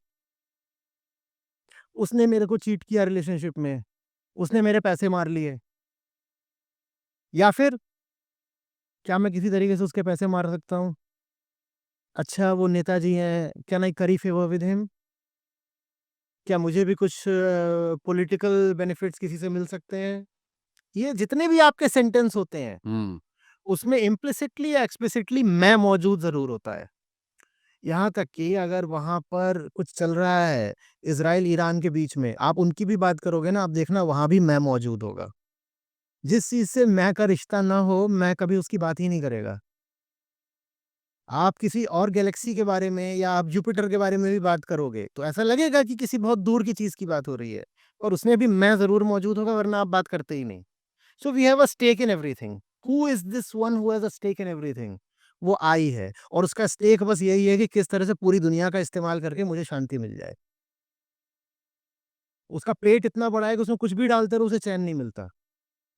उसने मेरे को चीट किया रिलेशनशिप में, उसने मेरे पैसे मार लिए। या फिर क्या मैं किसी तरीके से उसके पैसे मार सकता हूँ? अच्छा वो नेताजी हैं, कैन आई करी फेवर विद हिम? क्या मुझे भी कुछ पॉलिटिकल बेनिफिट्स किसी से मिल सकते हैं? ये जितने भी आपके सेंटेंस होते हैं, हुँ, उसमें इम्प्लिसिटली या एक्सप्लिसिटली मैं मौजूद ज़रूर होता है। यहाँ तक कि अगर वहाँ पर कुछ चल रहा है, इज़राइल-ईरान के बीच में, आप उनकी भी बात करोगे ना, आप देखना वहाँ भी मैं मौजूद होगा। जिस चीज़ से मैं का रिश्ता ना हो, मैं कभी उसकी बात ही नहीं करेगा। आप किसी और गैलेक्सी के बारे में या आप जुपिटर के बारे में भी बात करोगे, तो ऐसा लगेगा कि किसी बहुत दूर की चीज़ की बात हो रही है और उसमें भी मैं ज़रूर मौजूद होगा वरना आप बात करते ही नहीं। So we have a stake in everything. Who is this one who has a stake in everything? वो आई है और उसका स्टेक बस यही है कि किस तरह से पूरी दुनिया का इस्तेमाल करके मुझे शांति मिल जाए। उसका पेट इतना बड़ा है कि उसमें कुछ भी डालते रहो उसे चैन नहीं मिलता।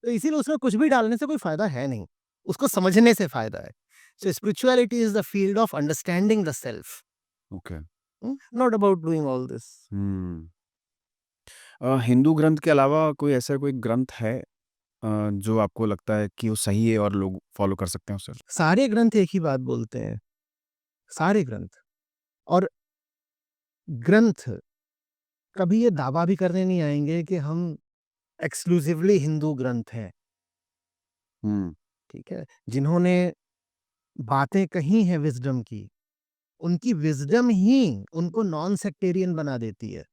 तो इसीलिए उसमें कुछ भी डालने से कोई फ़ायदा है नहीं। उसको समझने से फ़ायदा है। So spirituality is the field of understanding the self. Okay. Not about doing all this. Hmm. Hindu ग्रंथ के अलावा कोई ऐसा कोई ग्रंथ है जो आपको लगता है कि वो सही है और लोग फ़ॉलो कर सकते हैं उसे? सारे ग्रंथ एक ही बात बोलते हैं, सारे ग्रंथ। और ग्रंथ कभी ये दावा भी करने नहीं आएँगे कि हम एक्सक्लूसिवली हिंदू ग्रंथ हैं, हुँ, ठीक है? जिन्होंने बातें कही हैं विज़डम की, उनकी विज़डम ही उनको नॉन सेक्टेरियन बना देती है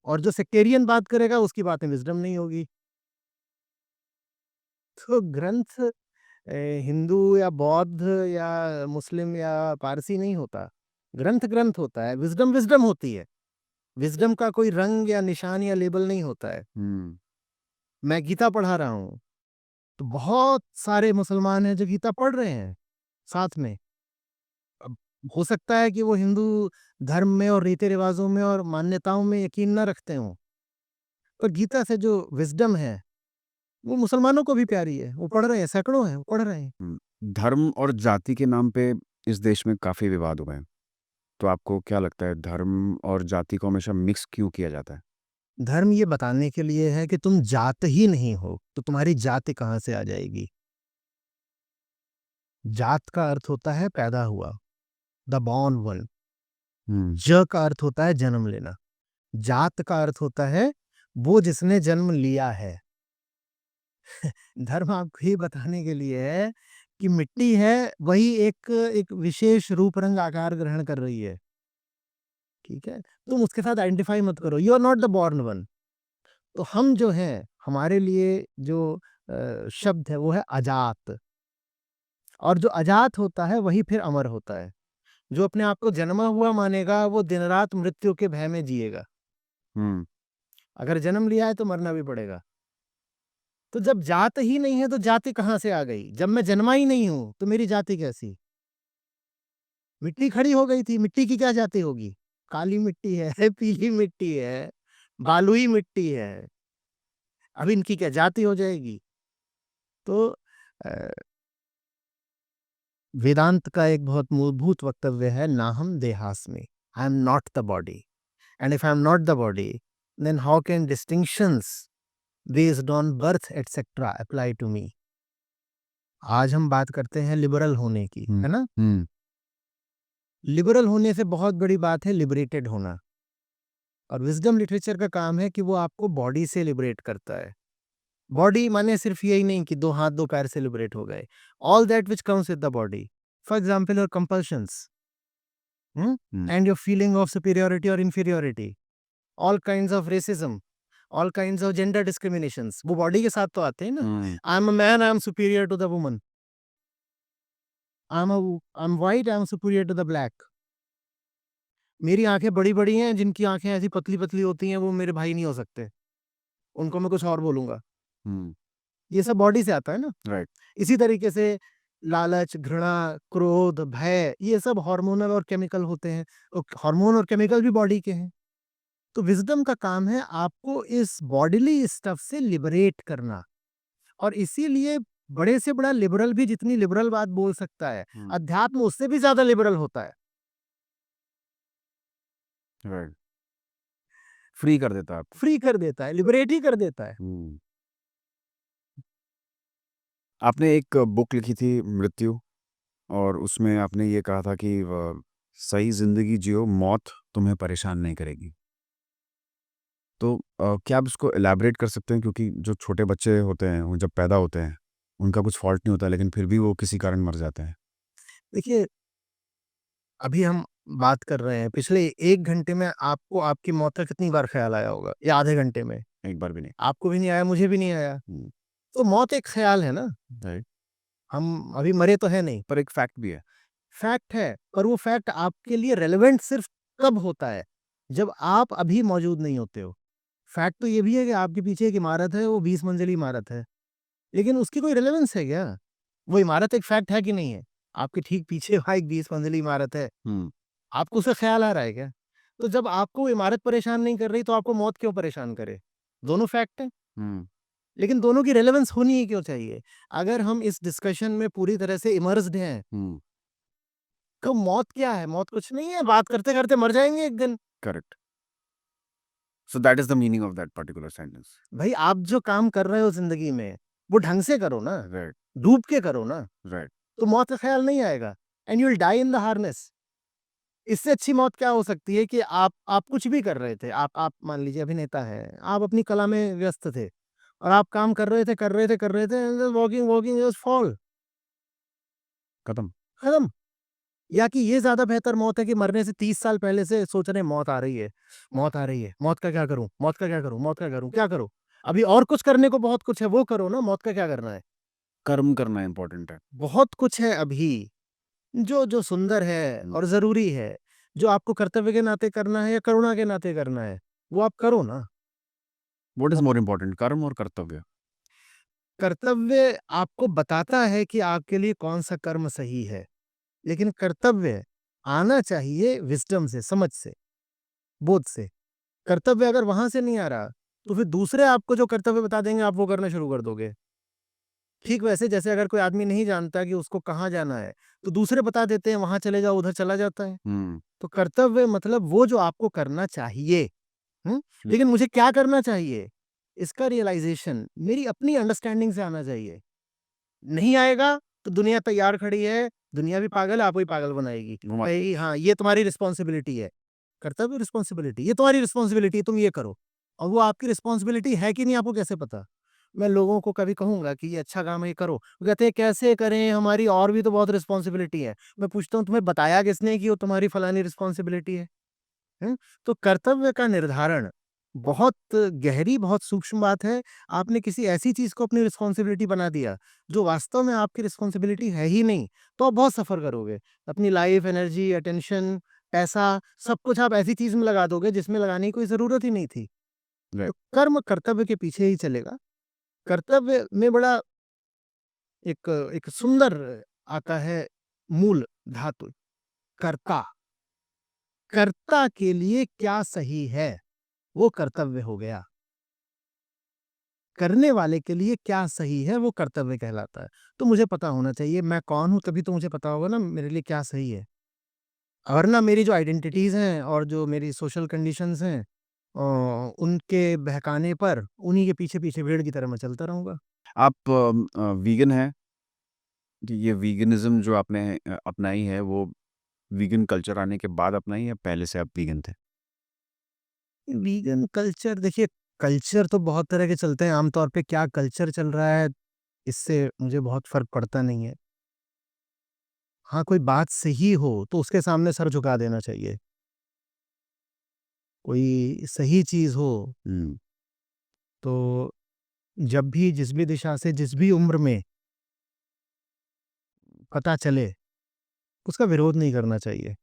और जो सेक्टेरियन बात करेगा उसकी बातें विज़डम नहीं होगी। तो ग्रंथ हिंदू या बौद्ध या मुस्लिम या पारसी नहीं होता। ग्रंथ ग्रंथ होता है, विज़डम विज़डम होती है। विज़डम का कोई रंग या निशान या लेबल नहीं होता है। हुँ, मैं गीता पढ़ा रहा हूँ, तो बहुत सारे मुसलमान हैं जो गीता पढ़ रहे हैं, साथ में। अब हो सकता है कि वो हिंदू धर्म में और रीति-रिवाज़ों में और मान्यताओं में यकीन ना रखते हों, पर गीता से जो विज़डम है, वो मुसलमानों को भी प्यारी है। वो पढ़ रहे हैं, सैकड़ों हैं, वो पढ़ रहे हैं। हुँ। धर्म और जाति के नाम पे इस देश में काफ़ी विवाद हुए हैं। तो आपको क्या लगता है धर्म और जाति को हमेशा मिक्स क्यों किया जाता है? धर्म ये बताने के लिए है कि तुम जात ही नहीं हो, तो तुम्हारी जाति कहाँ से आ जाएगी? जात का अर्थ होता है पैदा हुआ, द बॉर्न वन। हुँ, ज का अर्थ होता है जन्म लेना। जात का अर्थ होता है वो जिसने जन्म लिया है। धर्म आपको ये बताने के लिए है कि मिट्टी है वही एक एक विशेष रूप रंग आकार ग्रहण कर रही है, ठीक है? तुम उसके साथ आइडेंटिफ़ाई मत करो, you are not the born one. तो हम जो हैं, हमारे लिए जो शब्द है वो है अजात। और जो अजात होता है वही फिर अमर होता है। जो अपने आप को जन्मा हुआ मानेगा वो दिन रात मृत्यु के भय में जिएगा। अगर जन्म लिया है तो मरना भी पड़ेगा। तो जब जात ही नहीं है तो जाति कहाँ से आ गई? जब मैं जन्मा ही नहीं हूं तो मेरी जाति कैसी? मिट्टी खड़ी हो गई थी, मिट्टी की क्या जाति होगी? काली मिट्टी है, पीली मिट्टी है, बालुई मिट्टी है, अब इनकी क्या जाति हो जाएगी? तो अ, वेदांत का एक बहुत मूलभूत वक्तव्य है, नाहम देहास्मि, I am not the body, and if I am not the body then how can distinctions based on birth etcetera apply to me? आज हम बात करते हैं लिबरल होने की, है ना? लिबरल होने से बहुत बड़ी बात है लिबरेटेड होना। और विजडम लिटरेचर का काम है कि वो आपको बॉडी से लिबरेट करता है। बॉडी माने सिर्फ यही नहीं कि दो हाथ दो पैर से लिबरेट हो गए। All that which comes with the body, for example your compulsions and your feeling of superiority और inferiority, all kinds of racism, all kinds of gender discriminations, वो बॉडी के साथ तो आते हैं ना। I am a man, I am superior to the woman, I am white, I am superior to the black. मेरी आंखें बड़ी बड़ी हैं, जिनकी आंखें ऐसी पतली पतली होती हैं वो मेरे भाई नहीं हो सकते, उनको मैं कुछ और बोलूंगा। ये सब बॉडी से आता है ना। राइट। इसी तरीके से लालच, घृणा, क्रोध, भय, ये सब हार्मोनल और केमिकल होते हैं। हार्मोन और केमिकल भी बॉडी के हैं। तो विजडम का काम है आपको इस बॉडीली स्टफ से लिबरेट करना। और इसीलिए बड़े से बड़ा लिबरल भी जितनी लिबरल बात बोल सकता है, अध्यात्म उससे भी ज्यादा लिबरल होता है। राइट। फ्री कर देता है आपको। फ्री कर देता है, लिबरेट ही कर देता है। आपने एक बुक लिखी थी मृत्यु, और उसमें आपने ये कहा था कि सही जिंदगी जियो, मौत तुम्हें परेशान नहीं करेगी। तो क्या आप इसको एलैबोरेट कर सकते हैं? क्योंकि जो छोटे बच्चे होते हैं वो जब पैदा होते हैं उनका कुछ फॉल्ट नहीं होता, लेकिन फिर भी वो किसी कारण मर जाते हैं। देखिए, अभी हम बात कर रहे हैं, पिछले 1 घंटे में आपको आपकी मौत का कितनी बार ख्याल आया होगा? या आधे घंटे में? एक बार भी नहीं। आपको भी नहीं आया, मुझे भी नहीं आया। तो मौत एक ख्याल है ना। राइट। हम अभी मरे तो है नहीं, पर एक फैक्ट भी है। फैक्ट है, पर वो फैक्ट आपके लिए रेलेवेंट सिर्फ कब होता है? जब आप अभी मौजूद नहीं होते हो। फैक्ट तो ये भी है कि आपके पीछे एक इमारत है, वो 20 मंजिली इमारत है, लेकिन उसकी कोई रेलेवेंस है क्या? वो इमारत एक फैक्ट है कि नहीं है? आपके ठीक पीछे वहाँ एक 20 मंजिली इमारत है, आपको उसका ख्याल आ रहा है क्या? तो जब आपको वो इमारत परेशान नहीं कर रही तो आपको मौत क्यों परेशान करे? दोनों फैक्ट है, लेकिन दोनों की रेलेवेंस होनी ही क्यों चाहिए? अगर हम इस डिस्कशन में पूरी तरह से इमर्स्ड हैं, तो मौत क्या है? मौत कुछ नहीं है, बात करते करते मर जाएंगे एक दिन। Correct. So that is the meaning of that particular sentence. भाई, आप जो काम कर रहे हो जिंदगी में वो ढंग से करो ना, राइट। डूब के करो ना, राइट। तो मौत का ख्याल नहीं आएगा। And you will die in the harness. इससे अच्छी मौत क्या हो सकती है कि आप कुछ भी कर रहे थे, आप मान लीजिए अभिनेता हैं, आप अपनी कला में व्यस्त थे और आप काम कर रहे थे, कर रहे थे, कर रहे थे, वॉकिंग वॉकिंग जस्ट फॉल, खत्म। खत्म। या कि ये ज्यादा बेहतर मौत है कि मरने से 30 साल पहले से सोच रहे हैं, मौत आ रही है, मौत आ रही है, मौत का क्या करूं, मौत का क्या करूं, मौत का करूं, क्या करो? अभी और कुछ करने को बहुत कुछ है, वो करो ना, मौत का क्या करना है? कर्म करना इंपॉर्टेंट है। बहुत कुछ है अभी जो जो सुंदर है और जरूरी है, जो आपको कर्तव्य के नाते करना है या करुणा के नाते करना है, वो आप करो ना। व्हाट इज मोर इम्पोर्टेंट, कर्म और कर्तव्य? कर्तव्य आपको बताता है कि आपके लिए कौन सा कर्म सही है, लेकिन कर्तव्य आना चाहिए विजडम से, समझ से, बोध से। कर्तव्य अगर वहां से नहीं आ रहा तो फिर दूसरे आपको जो कर्तव्य बता देंगे आप वो करना शुरू कर दोगे। ठीक वैसे जैसे अगर कोई आदमी नहीं जानता कि उसको कहाँ जाना है तो दूसरे बता देते हैं, वहां चले जाओ, उधर चला जाता है। तो कर्तव्य मतलब वो जो आपको करना चाहिए। लेकिन मुझे क्या करना चाहिए, इसका रियलाइजेशन मेरी अपनी अंडरस्टैंडिंग से आना चाहिए। नहीं आएगा तो दुनिया तैयार खड़ी है, दुनिया भी पागल है, आपको ही पागल बनाएगी। भाई हाँ, ये तुम्हारी रिस्पॉन्सिबिलिटी है। कर्तव्य रिस्पॉन्सिबिलिटी, ये तुम्हारी रिस्पॉन्सिबिलिटी, तुम ये करो। और वो आपकी रिस्पॉन्सिबिलिटी है कि नहीं आपको कैसे पता? मैं लोगों को कभी कहूंगा कि ये अच्छा काम है, ये करो, वो कहते हैं कैसे करें, हमारी और भी तो बहुत रिस्पॉन्सिबिलिटी है। मैं पूछता हूँ तुम्हें बताया किसने कि वो तुम्हारी फलानी रिस्पॉन्सिबिलिटी है? तो कर्तव्य का निर्धारण बहुत गहरी, बहुत सूक्ष्म बात है। आपने किसी ऐसी चीज़ को अपनी रिस्पॉन्सिबिलिटी बना दिया, जो वास्तव में आपकी रिस्पॉन्सिबिलिटी है ही नहीं, तो आप बहुत सफ़र करोगे। अपनी लाइफ़, एनर्जी, अटेंशन, पैसा, सब कुछ आप ऐसी चीज़ में लगा दोगे जिसमें लगाने की कोई ज़रूरत ही नहीं थी। तो राइट। कर्म कर्तव्य के पीछे ही चलेगा। कर्तव्य में बड़ा एक एक सुंदर आता है मूल धातु, कर्ता। कर्ता के लिए क्या सही है, वो कर्तव्य हो गया। करने वाले के लिए क्या सही है, वो कर्तव्य कहलाता है। तो मुझे पता होना चाहिए मैं कौन हूँ, तभी तो मुझे पता होगा ना मेरे लिए क्या सही है। वरना मेरी जो आइडेंटिटीज़ हैं और जो मेरी सोशल कंडीशंस हैं उनके बहकाने पर उन्हीं के पीछे-पीछे भेड़ की तरह मैं चलता रहूँगा। आप वीगन हैं? ये वीगनिज़्म जो आपने अपनाई है, वो वीगन कल्चर आने के बाद अपनाई या पहले से आप वीगन थे? वीगन कल्चर, देखिए कल्चर तो बहुत तरह के चलते हैं, आमतौर पे क्या कल्चर चल रहा है इससे मुझे बहुत फ़र्क पड़ता नहीं है। हाँ, कोई बात सही हो तो उसके सामने सर झुका देना चाहिए। कोई सही चीज़ हो हुँ। तो जब भी जिस भी दिशा से जिस भी उम्र में पता चले, उसका विरोध नहीं करना चाहिए।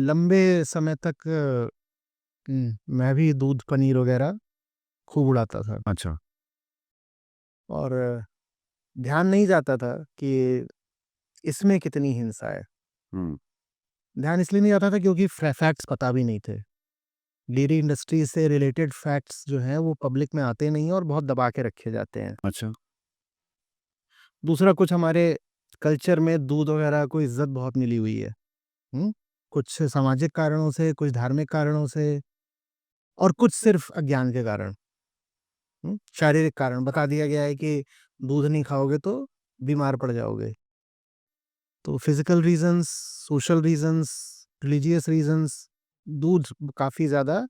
लंबे समय तक मैं भी दूध, पनीर वग़ैरह खूब उड़ाता था अच्छा। और ध्यान नहीं जाता था कि इसमें कितनी हिंसा है। हुँ। ध्यान इसलिए नहीं जाता था क्योंकि फैक्ट्स पता भी नहीं थे। डेयरी इंडस्ट्री से रिलेटेड फैक्ट्स जो हैं वो पब्लिक में आते नहीं हैं और बहुत दबा के रखे जाते हैं। अच्छा। दूसरा, कुछ हमारे कल्चर में दूध वग़ैरह को इज़्ज़त बहुत मिली हुई है। हुँ? कुछ सामाजिक कारणों से, कुछ धार्मिक कारणों से और कुछ सिर्फ़ अज्ञान के कारण। शारीरिक कारण बता दिया गया है कि दूध नहीं खाओगे तो बीमार पड़ जाओगे। तो physical reasons, social reasons, religious reasons, दूध काफ़ी ज़्यादा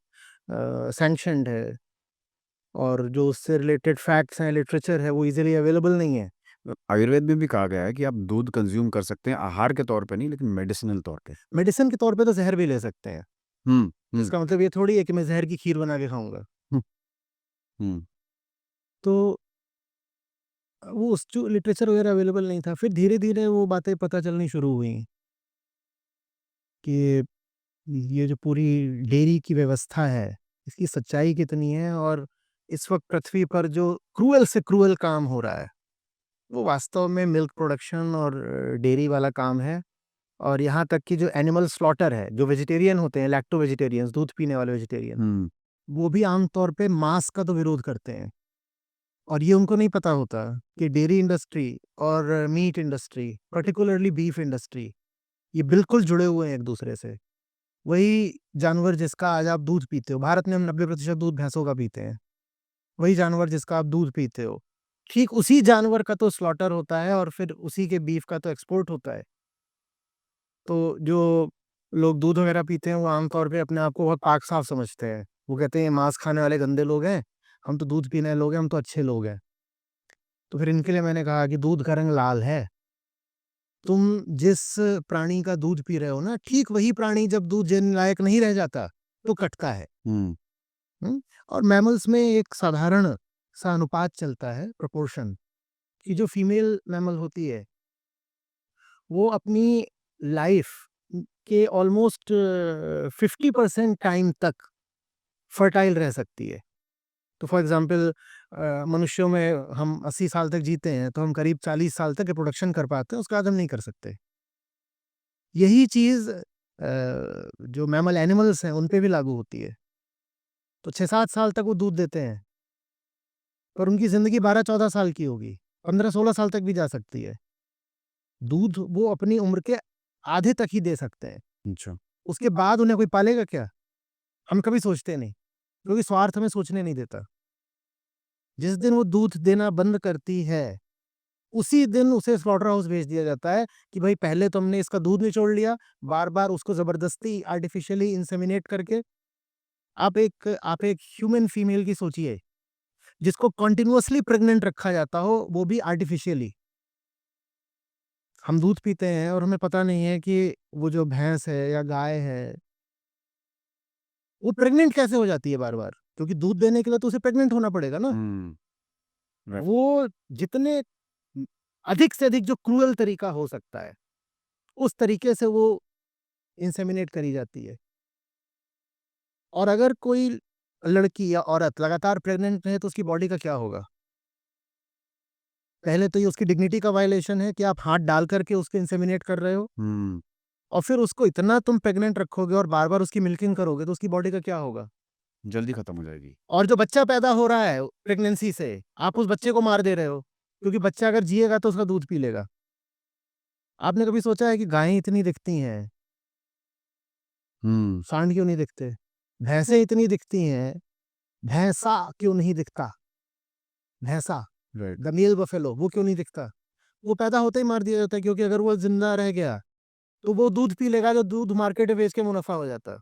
सैंक्शन्ड है और जो उससे रिलेटेड फैक्ट्स हैं, लिटरेचर है, वो ईज़िली अवेलेबल नहीं है। आयुर्वेद में भी कहा गया है कि आप दूध कंज़्यूम कर सकते हैं, आहार के तौर पे नहीं, लेकिन मेडिसिनल तौर पे। मेडिसिन के तौर पे तो ज़हर भी ले सकते हैं। हुँ, हुँ, इसका मतलब ये थोड़ी है कि मैं ज़हर की खीर बना के खाऊँगा। हुँ। तो वो उस जो लिटरेचर वगैरह अवेलेबल नहीं था। फिर धीरे-धीरे वो बातें पता चलनी शुरू हुई कि ये जो पूरी डेयरी की व्यवस्था है, इसकी सच्चाई कितनी है और इस वक़्त पृथ्वी पर जो क्रूअल से क्रूअल काम हो रहा है, वो वास्तव में मिल्क प्रोडक्शन और डेयरी वाला काम है। और यहाँ तक कि जो एनिमल स्लॉटर है, जो वेजिटेरियन होते हैं, लैक्टो वेजिटेरियंस, दूध पीने वाले वेजिटेरियन, हुँ। वो भी आम तौर पे मांस का तो विरोध करते हैं। और ये उनको नहीं पता होता कि डेयरी इंडस्ट्री और meat industry, particularly beef industry, ये बिल्कुल जुड़े हुए हैं एक-दूसरे से। वही जानवर जिसका आज आप दूध पीते हो, भारत में हम 90% दूध भैंसों का पीते हैं। वही जानवर जिसका आप दूध पीते हो, ठीक उसी जानवर का तो स्लॉटर होता है और फिर उसी के बीफ का तो एक्सपोर्ट होता है। तो जो लोग दूध वगैरह पीते हैं, वो आम तौर पे अपने आप को बहुत पाक साफ समझते हैं। वो कहते हैं, "ये मांस खाने वाले गंदे लोग हैं, हम तो दूध पीने वाले लोग हैं, हम तो अच्छे लोग हैं।" तो फिर इनके लिए मैंने कहा कि दूध का रंग लाल है। तुम जिस प्राणी का दूध पी रहे हो ना, ठीक वही प्राणी जब दूध देने लायक नहीं रह जाता, तो कटता है। हुँ। हुँ? और मैमल्स में एक साधारण सा अनुपात चलता है, प्रोपोर्शन, कि जो फीमेल मैमल होती है, वो अपनी लाइफ के ऑलमोस्ट 50% टाइम तक फर्टाइल रह सकती है। तो फॉर एग्ज़ाम्पल मनुष्यों में हम 80 साल तक जीते हैं, तो हम करीब 40 साल तक रिप्रोडक्शन कर पाते हैं, उसके बाद हम नहीं कर सकते। यही चीज़ जो मैमल एनिमल्स हैं, उन पे भी लागू होती है। तो 6-7 साल तक वो दूध देते हैं, पर उनकी ज़िंदगी 12-14 साल की होगी, 15-16 साल तक भी जा सकती है। दूध वो अपनी उम्र के आधे तक ही दे सकते हैं। अच्छा। उसके बाद उन्हें कोई पालेगा क्या? हम कभी सोचते नहीं, क्योंकि स्वार्थ हमें सोचने नहीं देता। जिस दिन वो दूध देना बंद करती है, उसी दिन उसे स्लॉटर हाउस भेज दिया जाता है कि भाई पहले तुमने इसका दूध निचोड़ लिया, बार-बार उसको ज़बरदस्ती आर्टिफ़िशियली इंसेमिनेट करके। आप एक ह्यूमन फीमेल की सोचिए, जिसको कंटीन्यूअसली प्रेग्नेंट रखा जाता हो, वो भी आर्टिफ़िशियली। हम दूध पीते हैं और हमें पता नहीं है कि वो जो भैंस है या गाय है, वो प्रेग्नेंट कैसे हो जाती है बार-बार? क्योंकि दूध देने के लिए तो उसे प्रेग्नेंट होना पड़ेगा ना। राइट। वो जितने अधिक से अधिक जो क्रूअल तरीका हो सकता है, उस तरीके से वो इंसेमिनेट करी जाती है। और अगर कोई लड़की या औरत लगातार प्रेग्नेंट रहे तो उसकी बॉडी का क्या होगा? पहले तो ये उसकी डिग्निटी का वायलेशन है कि आप हाथ डाल करके उसको इंसेमिनेट कर रहे हो, और फिर उसको इतना तुम प्रेग्नेंट रखोगे और बार-बार उसकी मिल्किंग करोगे तो उसकी बॉडी का क्या होगा? जल्दी खत्म हो जाएगी। और जो बच्चा पैदा हो रहा है प्रेगनेंसी से, आप उस बच्चे को मार दे रहे हो, क्योंकि बच्चा अगर जिएगा तो उसका दूध पी लेगा। आपने कभी सोचा है कि गायें इतनी दिखती हैं, सांड क्यों नहीं दिखते? भैंसें इतनी दिखती हैं, भैंसा क्यों नहीं दिखता? भैंसा, राइट। द मेल बफेलो, वो क्यों नहीं दिखता? वो पैदा होते ही मार दिया जाता है, क्योंकि अगर वो जिंदा रह गया तो वो दूध पी लेगा, जो दूध मार्केट में बेच के मुनाफा हो जाता है।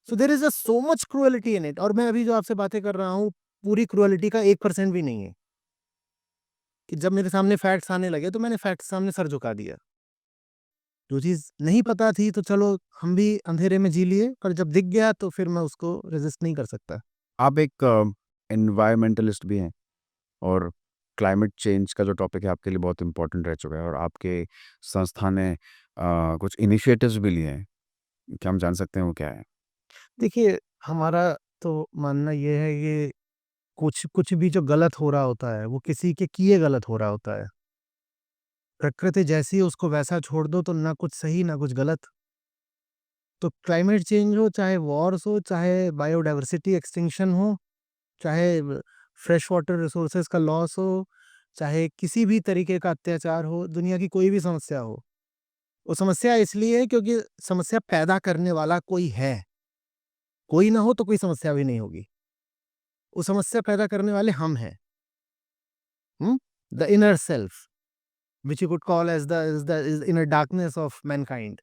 So there is a so much cruelty in it, और मैं अभी जो आपसे बातें कर रहा हूँ, पूरी क्रुएलिटी का 1% भी नहीं है। कि जब मेरे सामने फैक्ट्स आने लगे तो मैंने फैक्ट्स सामने सर झुका दिया। जो चीज़ नहीं पता थी तो चलो हम भी अंधेरे में जी लिए, पर जब दिख गया तो फिर मैं उसको रेज़िस्ट नहीं कर सकता। आप एक एनवायरमेंटलिस्ट भी हैं और क्लाइमेट चेंज का जो टॉपिक है आपके लिए बहुत इम्पोर्टेंट रह चुका है और आपके संस्था ने कुछ इनिशिएटिव्स भी लिए हैं। क्या हम जान सकते हैं वो क्या है? देखिए, हमारा तो मानना ये है कि कुछ कुछ भी जो गलत हो रहा होता है, वो किसी के किए गलत हो रहा होता है। प्रकृति जैसी है उसको वैसा छोड़ दो तो ना कुछ सही ना कुछ गलत। तो क्लाइमेट चेंज हो, चाहे वॉर्स हो, चाहे बायोडायवर्सिटी एक्सटिंक्शन हो, चाहे फ्रेश वाटर रिसोर्सेज का लॉस हो, चाहे किसी भी तरीके का अत्याचार हो, दुनिया की कोई भी समस्या हो, वो समस्या इसलिए है क्योंकि समस्या पैदा करने वाला कोई है। कोई ना हो तो कोई समस्या भी नहीं होगी। वो समस्या पैदा करने वाले हम हैं। The inner self, which you could call as the inner darkness of Mankind.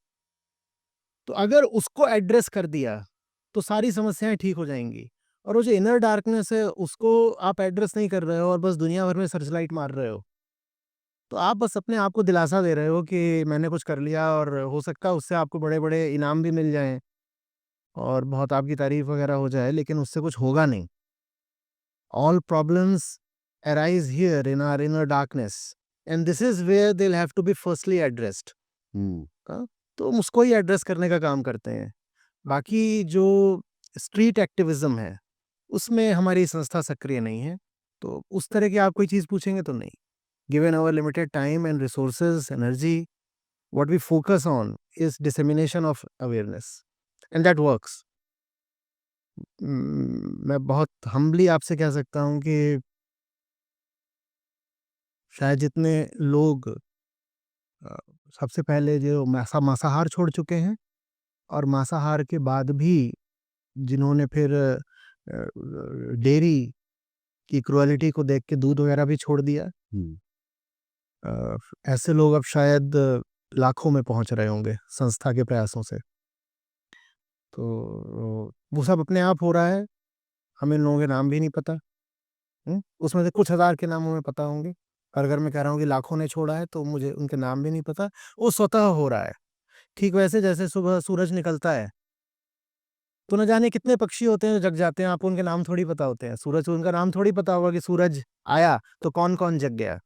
तो अगर उसको एड्रेस कर दिया, तो सारी समस्याएँ ठीक हो जाएँगी। और वो जो इनर डार्कनेस है, उसको आप एड्रेस नहीं कर रहे हो और बस दुनिया भर में सर्चलाइट मार रहे हो। तो आप बस अपने आप को दिलासा दे रहे हो कि मैंने कुछ कर लिया, और हो सकता है उससे आपको बड़े-बड़े इनाम भी मिल जाएँ और बहुत आपकी तारीफ़ वगैरह हो जाए, लेकिन उससे कुछ होगा नहीं। All problems arise here in our inner darkness, and this is where they'll have to be firstly addressed. हुँ। तो हम उसको ही एड्रेस करने का काम करते हैं। बाकी जो स्ट्रीट एक्टिविज़्म है, उसमें हमारी संस्था सक्रिय नहीं है। तो उस तरह की आप कोई चीज़ पूछेंगे तो नहीं। Given our limited time and resources, energy, what we focus on is dissemination of awareness, and that works. मैं बहुत हम्बली आपसे कह सकता हूँ कि शायद जितने लोग अ, सबसे पहले जो मांसाहार छोड़ चुके हैं, और मांसाहार के बाद भी जिन्होंने फिर डेयरी की क्रुएलिटी को देख के दूध वगैरह भी छोड़ दिया, हुँ। अ, ऐसे लोग अब शायद लाखों में पहुंच रहे होंगे संस्था के प्रयासों से। तो वो सब अपने आप हो रहा है। हमें इन लोगों के नाम भी नहीं पता। उसमें से कुछ हज़ार के नाम हमें पता होंगे, और अगर मैं कह रहा हूँ कि लाखों ने छोड़ा है तो मुझे उनके नाम भी नहीं पता। वो स्वतः हो रहा है। ठीक वैसे जैसे सुबह सूरज निकलता है, तो न जाने कितने पक्षी होते हैं जो जग जाते हैं, आपको उनके नाम थोड़ी पता होते हैं। सूरज को उनका नाम थोड़ी पता होगा कि सूरज आया तो कौन-कौन जग गया।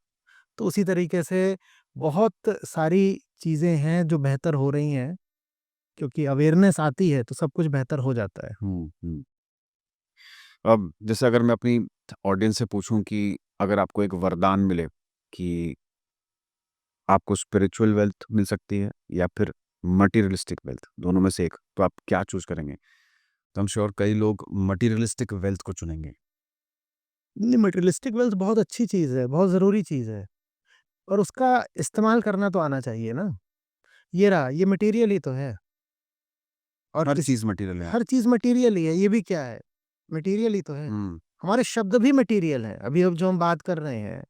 तो उसी तरीके से बहुत सारी चीज़ें हैं जो बेहतर हो रही हैं, क्योंकि अवेयरनेस आती है तो सब कुछ बेहतर हो जाता है। हुँ। अब जैसे अगर मैं अपनी ऑडियंस से पूछूं कि अगर आपको एक वरदान मिले कि आपको स्पिरिचुअल वेल्थ मिल सकती है या फिर मटेरियलिस्टिक वेल्थ, दोनों में से एक, तो आप क्या चूज करेंगे? तो हम श्योर कई लोग मटेरियलिस्टिक वेल्थ को चुनेंगे। नहीं, मटेरियलिस्टिक वेल्थ बहुत अच्छी चीज़ है, बहुत ज़रूरी चीज़ है, और उसका इस्तेमाल करना तो आना चाहिए ना। ये रहा, ये मटेरियल ही तो है। और हर चीज मटेरियल है। हर चीज़ मटेरियल ही है, ये भी क्या है? मटेरियल ही तो है। हम्म। हमारे शब्द भी मटेरियल हैं। अभी अब जो हम बात कर रहे हैं,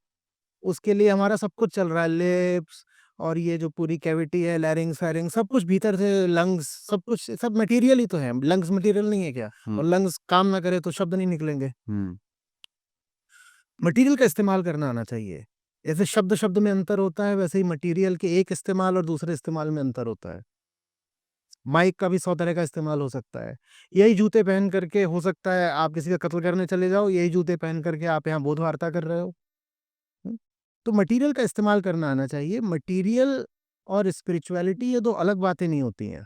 उसके लिए हमारा सब कुछ चल रहा है, लिप्स और ये जो पूरी कैविटी है, लैरिंग्स फेरिंग्स, सब कुछ भीतर से, लंग्स, सब कुछ, सब मटेरियल ही तो है। लंग्स मटेरियल नहीं है क्या? और लंग्स काम ना करे तो शब्द नहीं निकलेंगे। हम्म। मटेरियल का इस्तेमाल करना आना चाहिए। जैसे शब्द शब्द में अंतर होता है, वैसे ही मटेरियल के एक इस्तेमाल और दूसरे इस्तेमाल में अंतर होता है। माइक का भी 100 तरह का इस्तेमाल हो सकता है। यही जूते पहन करके हो सकता है आप किसी का कत्ल करने चले जाओ, यही जूते पहन करके आप यहाँ बोध वार्ता कर रहे हो। हुँ? तो मटीरियल का इस्तेमाल करना आना चाहिए। मटीरियल और स्पिरिचुअलिटी ये 2 अलग बातें नहीं होती हैं।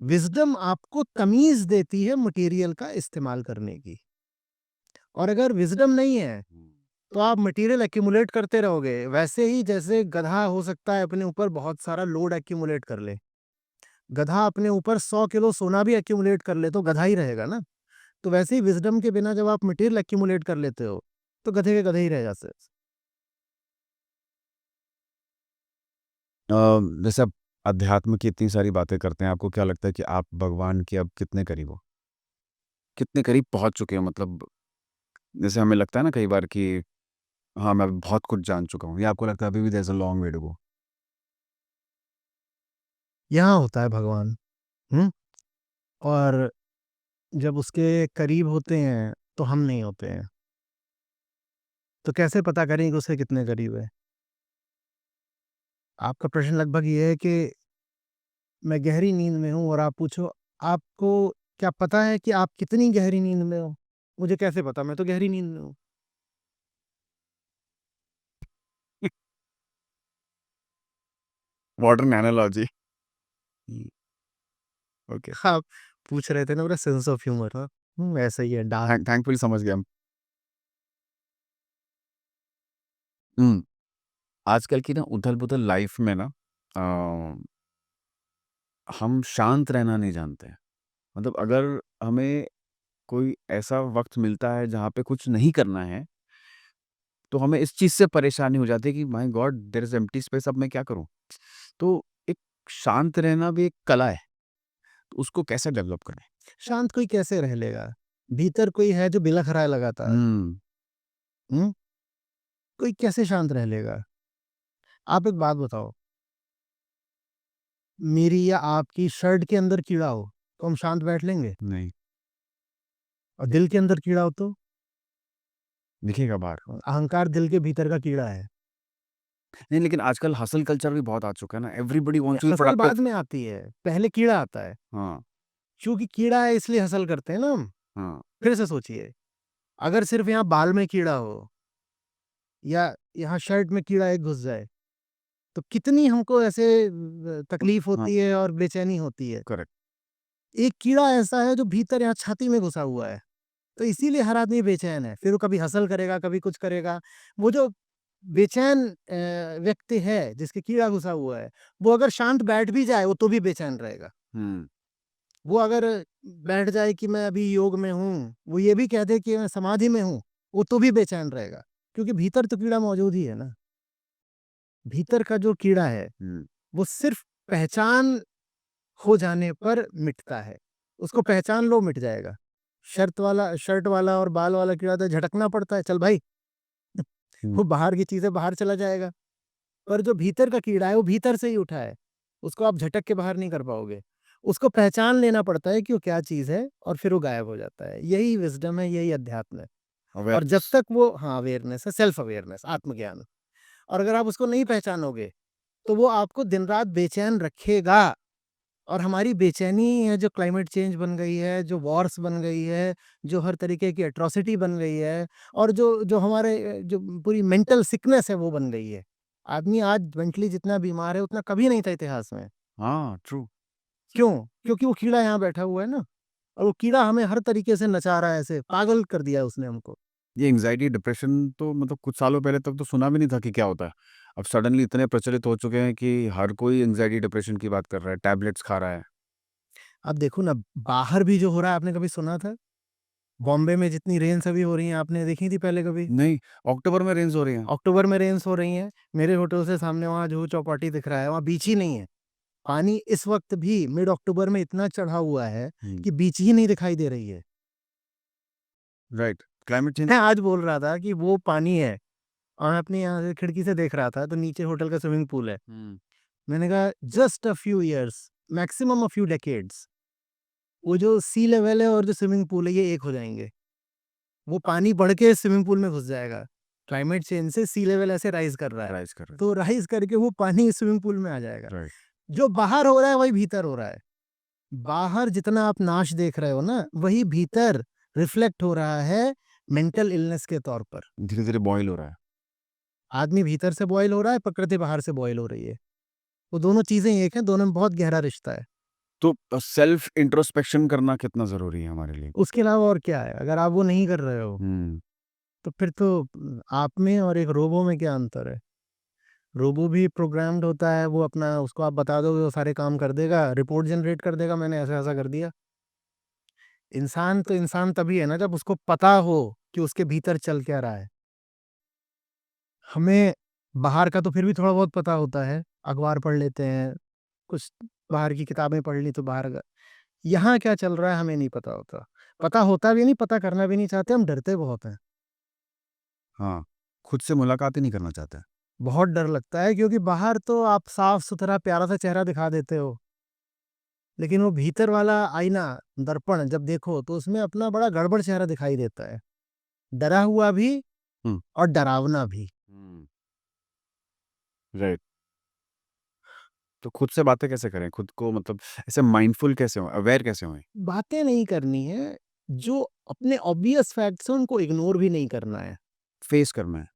विज़डम आपको तमीज़ देती है मटीरियल का इस्तेमाल करने की। और अगर विज़डम नहीं है, तो आप मटीरियल एक्यूमुलेट करते रहोगे। वैसे ही जैसे गधा हो सकता है अपने ऊपर बहुत सारा लोड एक्यूमुलेट कर ले। गधा अपने ऊपर 100 किलो सोना भी एक्यूमुलेट कर ले तो गधा ही रहेगा ना। तो वैसे ही विज़डम के बिना जब आप मटीरियल एक्यूमुलेट कर लेते हो, तो गधे के गधे ही रह जाते हो। जैसे आप अध्यात्म की इतनी सारी बातें करते हैं, आपको क्या लगता है कि आप भगवान के अब कितने करीब हो? कितने करीब पहुँच चुके हो? मतलब जैसे हमें लगता है ना कई बार कि हाँ, मैं बहुत कुछ जान चुका हूँ, या आपको लगता है अभी भी there is a long way to go? यहाँ होता है भगवान। हुँ? और जब उसके करीब होते हैं, तो हम नहीं होते हैं। तो कैसे पता करें कि उसके कितने करीब है? आपका प्रश्न लगभग ये है कि मैं गहरी नींद में हूँ और आप पूछो, आपको क्या पता है कि आप कितनी गहरी नींद में हो? मुझे कैसे पता? मैं तो गहरी नींद में हूँ। Modern analogy. Hmm, okay. आप पूछ रहे थे ना, मेरा सेंस ऑफ ह्यूमर हाँ, ऐसा ही है डार्क। थैंकफुली समझ गया हम। हुँ, आजकल की ना उथल-पुथल लाइफ़ में ना हम शांत रहना नहीं जानते हैं। मतलब अगर हमें कोई ऐसा वक़्त मिलता है जहाँ पे कुछ नहीं करना है, तो हमें इस चीज़ से परेशानी हो जाती है कि my god there is empty space, अब मैं क्या करूँ? तो एक शांत रहना भी एक कला है, तो उसको कैसे डेवलप करें? शांत कोई कैसे रह लेगा? भीतर कोई है जो बिलख रहा है लगातार। हुँ, हुँ? कोई कैसे शांत रह लेगा? आप एक बात बताओ, मेरी या आपकी शर्ट के अंदर कीड़ा हो, तो हम शांत बैठ लेंगे? नहीं, और दिल के अंदर कीड़ा हो तो? दिखेगा बाहर। अहंकार दिल के भीतर का कीड़ा है। नहीं, लेकिन आजकल हसल कल्चर भी बहुत आ चुका है ना, everybody wants to be hustle productive. बाद में आती है, पहले कीड़ा आता है। हाँ, क्योंकि कीड़ा है इसलिए हसल करते हैं ना हम। हाँ, फिर से सोचिए, अगर सिर्फ़ यहाँ बाल में कीड़ा हो या यहाँ शर्ट में कीड़ा एक घुस जाए, तो कितनी हमको ऐसे तकलीफ़ हाँ, होती है और बेचैनी होती है। करेक्ट। एक कीड़ा ऐसा है जो भीतर यहाँ छाती में घुसा हुआ है, तो इसीलिए हर आदमी बेचैन है। फिर वो कभी हसल करेगा, कभी कुछ करेगा। वो जो बेचैन व्यक्ति है, जिसके कीड़ा घुसा हुआ है, वो अगर शांत बैठ भी जाए, वो तो भी बेचैन रहेगा। हुँ, वो अगर बैठ जाए कि मैं अभी योग में हूँ, वो ये भी कह दे कि मैं समाधि में हूँ, वो तो भी बेचैन रहेगा, क्योंकि भीतर तो कीड़ा मौजूद ही है ना। भीतर का जो कीड़ा है, हुँ, वो सिर्फ़ पहचान हो जाने पर मिटता है। उसको पहचान लो, मिट जाएगा। शर्ट वाला और बाल वाला कीड़ा तो झटकना पड़ता है, चल भाई, हुँ, वो बाहर की चीज़ें बाहर चला जाएगा। पर जो भीतर का कीड़ा है, वो भीतर से ही उठा है। उसको आप झटक के बाहर नहीं कर पाओगे। उसको पहचान लेना पड़ता है कि वो क्या चीज़ है और फिर वो गायब हो जाता है। यही विज़डम है, यही अध्यात्म है। और जब अवेयरनेस। तक वो हाँ, अवेयरनेस है, सेल्फ अवेयरनेस, आत्मज्ञान। और अगर आप उसको नहीं पहचानोगे, तो वो आपको दिन-रात बेचैन रखेगा। और हमारी बेचैनी है जो क्लाइमेट चेंज बन गई है, जो वॉर्स बन गई है, जो हर तरीके की एट्रोसिटी बन गई है और जो जो हमारे जो पूरी मेंटल सिकनेस है वो बन गई है। आदमी आज मेंटली जितना बीमार है उतना कभी नहीं था इतिहास में। हाँ, ट्रू। क्यों? क्योंकि वो कीड़ा यहाँ बैठा हुआ है ना और वो कीड़ा हमें हर तरीके से नचा रहा है ऐसे, पागल कर दिया उसने हमको। ये एंग्ज़ायटी, डिप्रेशन तो मतलब कुछ सालों पहले तक तो सुना भी नहीं था कि क्या होता है। अब सडनली इतने प्रचलित हो चुके हैं कि हर कोई एंग्ज़ायटी, डिप्रेशन की बात कर रहा है, टैबलेट्स खा रहा है। अब देखो ना बाहर भी जो हो रहा है आपने कभी सुना था? बॉम्बे में जितनी रेन्स अभी हो रही हैं आपने देखी थी पहले कभी? नहीं, अक्टूबर में रेन्स हो रही हैं। अक्टूबर में रेन्स हो रही हैं। मेरे होटल से सामने वहाँ जुहू चौपाटी दिख रहा है, वहाँ बीच ही नहीं है। पानी इस वक़्त भी मिड अक्टूबर में इतना चढ़ा हुआ है हुँ, कि बीच ही नहीं दिखाई दे रही है। Right, climate change. मैं आज बोल रहा था कि वो पानी है और मैं अपने यहाँ से खिड़की से देख रहा था तो नीचे होटल का स्विमिंग पूल है। हुँ, मैंने कहा just a few years, maximum a few decades, वो जो सी लेवल है और जो स्विमिंग पूल है ये एक हो जाएँगे। वो पानी बढ़ के स्विमिंग पूल में घुस जाएगा। क्लाइमेट चेंज से सी लेवल ऐसे राइज़ कर रहा है। राइज़ कर रहे हैं। तो राइज़ करके वो पानी स्विमिंग पूल में आ जाएगा। राइट। जो बाहर हो रहा है वही भीतर हो रहा है। बाहर जितना आप नाश देख रहे हो ना, वही भीतर रिफ्लेक्ट हो रहा है मेंटल इलनेस के तौर पर। धीरे-धीरे बॉयल हो रहा है। आदमी भीतर से बॉयल हो रहा है, प्रकृति बाहर से बॉयल हो रही है। वो दोनों चीज़ें एक हैं, दोनों में बहुत गहरा रिश्ता है। तो सेल्फ इंट्रोस्पेक्शन करना कितना ज़रूरी है हमारे लिए? उसके अलावा और क्या है? अगर आप वो नहीं कर रहे हो, हुँ। तो फिर तो आप में और एक रोबो में क्या अंतर है? रोबो भी प्रोग्राम्ड होता है, वो अपना उसको आप बता दोगे वो सारे काम कर देगा, रिपोर्ट जनरेट कर देगा, मैंने ऐसा-ऐसा कर दिया। इंसान तो इंसान तभी है ना जब उसको पता हो कि उसके भीतर चल क्या रहा है। हमें बाहर का तो फिर भी थोड़ा बहुत पता होता है, अखबार पढ़ लेते हैं, कुछ बाहर की किताबें पढ़ ली तो बाहर का यहाँ क्या चल रहा है हमें नहीं पता होता। पता होता भी नहीं, पता करना भी नहीं चाहते, हम डरते बहुत हैं। हाँ, खुद से मुलाकात ही नहीं करना चाहते। बहुत डर लगता है क्योंकि बाहर तो आप साफ-सुथरा प्यारा सा चेहरा दिखा देते हो, लेकिन वो भीतर वाला आईना, दर्पण जब देखो तो उसमें अपना बड़ा गड़बड़ चेहरा दिखाई देता है। डरा हुआ भी हुँ। और डरावना भी। हुँ। राइट। तो खुद से बातें कैसे करें? खुद को मतलब ऐसे माइंडफुल कैसे हों, अवेयर कैसे होएँ? बातें नहीं करनी है, जो अपने ऑब्वियस फैक्ट्स हैं उनको इग्नोर भी नहीं करना है। फेस करना है।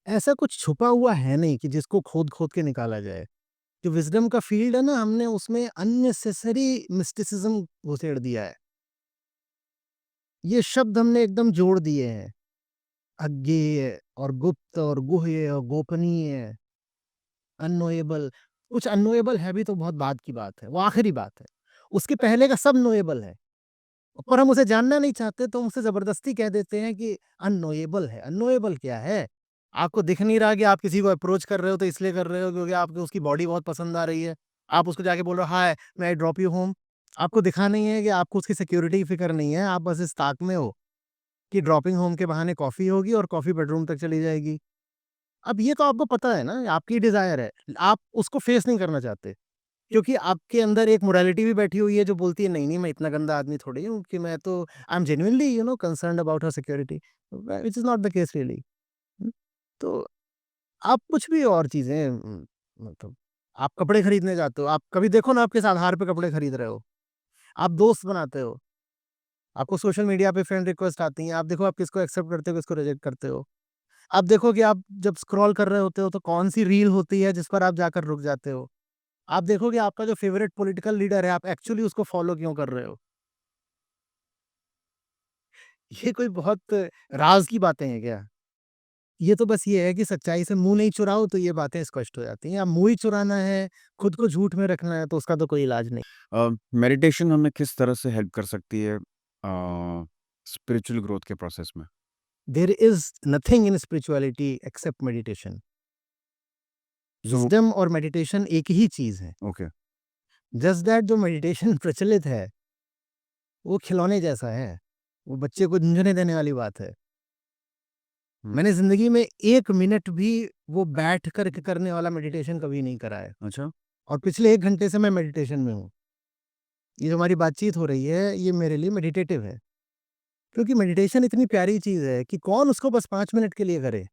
ऐसा कुछ छुपा हुआ है नहीं कि जिसको खोद-खोद के निकाला जाए। जो विज़डम का फ़ील्ड है ना, हमने उसमें अननेसेसरी मिस्टिसिज़्म घुसेड़ दिया है। ये शब्द हमने एकदम जोड़ दिए हैं। अज्ञेय और गुप्त और गुह्य और गोपनीय, अननोएबल। कुछ अननोएबल है भी तो बहुत बाद की बात है, वो आखिरी बात है। उसके पहले का सब नोएबल है, पर हम उसे जानना नहीं चाहते तो हम उसे ज़बरदस्ती कह देते हैं कि अननोएबल है। अननोएबल क्या है? आपको दिख नहीं रहा कि आप किसी को अप्रोच कर रहे हो तो इसलिए कर रहे हो क्योंकि आपको उसकी बॉडी बहुत पसंद आ रही है। आप उसको जाके बोल रहे हो, हाय मे आई ड्रॉप यू होम? आपको दिखा नहीं है कि आपको उसकी सिक्योरिटी की फ़िक्र नहीं है, आप बस इस ताक में हो कि ड्रॉपिंग होम के बहाने कॉफ़ी होगी और कॉफ़ी बेडरूम तक चली जाएगी। अब ये तो आपको पता है ना, आपकी डिज़ायर है। आप उसको फेस नहीं करना चाहते, क्योंकि आपके अंदर एक मोरालिटी भी बैठी हुई है जो बोलती है नहीं, नहीं मैं इतना गंदा आदमी थोड़ी हूँ कि मैं तो I am genuinely concerned about her security, which is not the case really. Hmm, तो आप कुछ भी और चीज़ें मतलब आप कपड़े खरीदने जाते हो, आप कभी देखो ना आप किस आधार पे कपड़े खरीद रहे हो। आप दोस्त बनाते हो, आपको सोशल मीडिया पे फ्रेंड रिक्वेस्ट आती हैं, आप देखो आप किसको एक्सेप्ट करते हो, किसको रिजेक्ट करते हो। आप देखो कि आप जब स्क्रॉल कर रहे होते हो तो कौन-सी रील होती है जिस पर आप जाकर रुक जाते हो। आप देखो कि आपका जो फ़ेवरेट पॉलिटिकल लीडर है, आप एक्चुअली उसको फ़ॉलो क्यों कर रहे हो? ये कोई बहुत राज़ की बातें हैं क्या? ये तो बस ये है कि सच्चाई से मुँह नहीं चुराओ तो ये बातें स्पष्ट हो जाती हैं। अब मुँह ही चुराना है, खुद को झूठ में रखना है तो उसका तो कोई इलाज नहीं। मेडिटेशन हमें किस तरह से हेल्प कर सकती है स्पिरिचुअल ग्रोथ के प्रोसेस में? There is nothing in spirituality except meditation. So wisdom और मेडिटेशन एक ही चीज़ है। ओके। जस्ट दैट जो मेडिटेशन प्रचलित है, वो खिलौने जैसा है। वो बच्चे को झुंझुने देने वाली बात है। हुँ। मैंने ज़िंदगी में 1 मिनट भी वो बैठ कर के करने वाला मेडिटेशन कभी नहीं करा है अच्छा। और पिछले 1 घंटे से मैं मेडिटेशन में हूँ। ये जो हमारी बातचीत हो रही है, ये मेरे लिए मेडिटेटिव है। क्योंकि मेडिटेशन इतनी प्यारी चीज़ है कि कौन उसको बस 5 मिनट के लिए करे?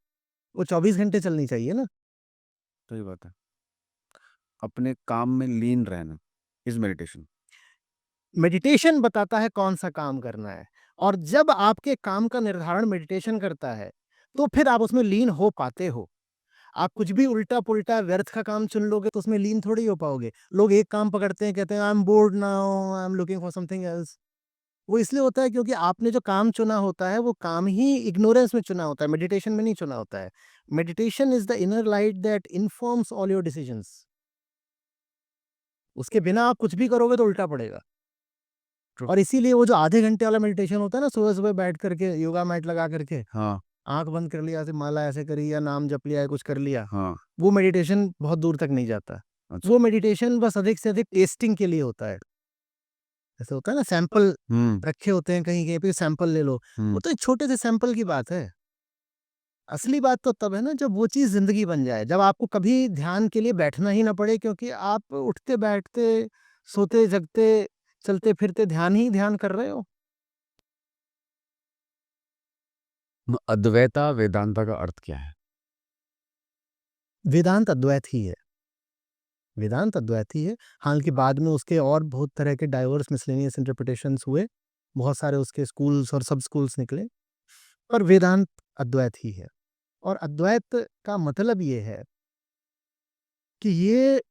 वो 24 घंटे चलनी चाहिए ना। सही बात है। अपने काम में लीन रहना इज़ मेडिटेशन। मेडिटेशन बताता है कौन-सा काम करना है और जब आपके काम का निर्धारण मेडिटेशन करता है, तो फिर आप उसमें लीन हो पाते हो। आप कुछ भी उल्टा-पुल्टा व्यर्थ का काम चुन लोगे तो उसमें लीन थोड़ी हो पाओगे। लोग एक काम पकड़ते हैं, कहते हैं I am board now, I am looking for something else. वो इसलिए होता है क्योंकि आपने जो काम चुना होता है, वो काम ही इग्नोरेंस में चुना होता है, मेडिटेशन में नहीं चुना होता है। Meditation is the inner light that informs all your decisions. उसके बिना आप कुछ भी करोगे तो उल्टा पड़ेगा। ट्रू। और इसीलिए वो जो आधे घंटे वाला मेडिटेशन होता है ना, सुबह-सुबह बैठ करके योगा मैट लगा करके, हाँ, आँख बंद कर लिया, ऐसे माला ऐसे करी या नाम जप लिया या कुछ कर लिया, हाँ। वो मेडिटेशन बहुत दूर तक नहीं जाता। अच्छा। वो मेडिटेशन बस अधिक से अधिक टेस्टिंग के लिए होता है। जैसे होता है ना सैंपल हुँ, रखे होते हैं कहीं-कहीं पे सैंपल ले लो, वो हुँ। तो एक छोटे से सैंपल की बात है। असली बात तो तब है ना जब वो चीज़ ज़िंदगी बन जाए, जब आपको कभी ध्यान के लिए बैठना ही ना पड़े क्योंकि आप उठते-बैठते, सोते-जगते, चलते-फिरते ध्यान ही ध्यान कर रहे हो। अद्वैता वेदांता का अर्थ क्या है? वेदांत अद्वैत ही है। वेदांत अद्वैत ही है। हालांकि बाद में उसके और बहुत तरह के डाइवर्स मिसलेनियस इंटरप्रिटेशंस हुए, बहुत सारे उसके स्कूल्स और सब स्कूल्स निकले, पर वेदांत अद्वैत ही है। और अद्वैत का मतलब ये है कि ये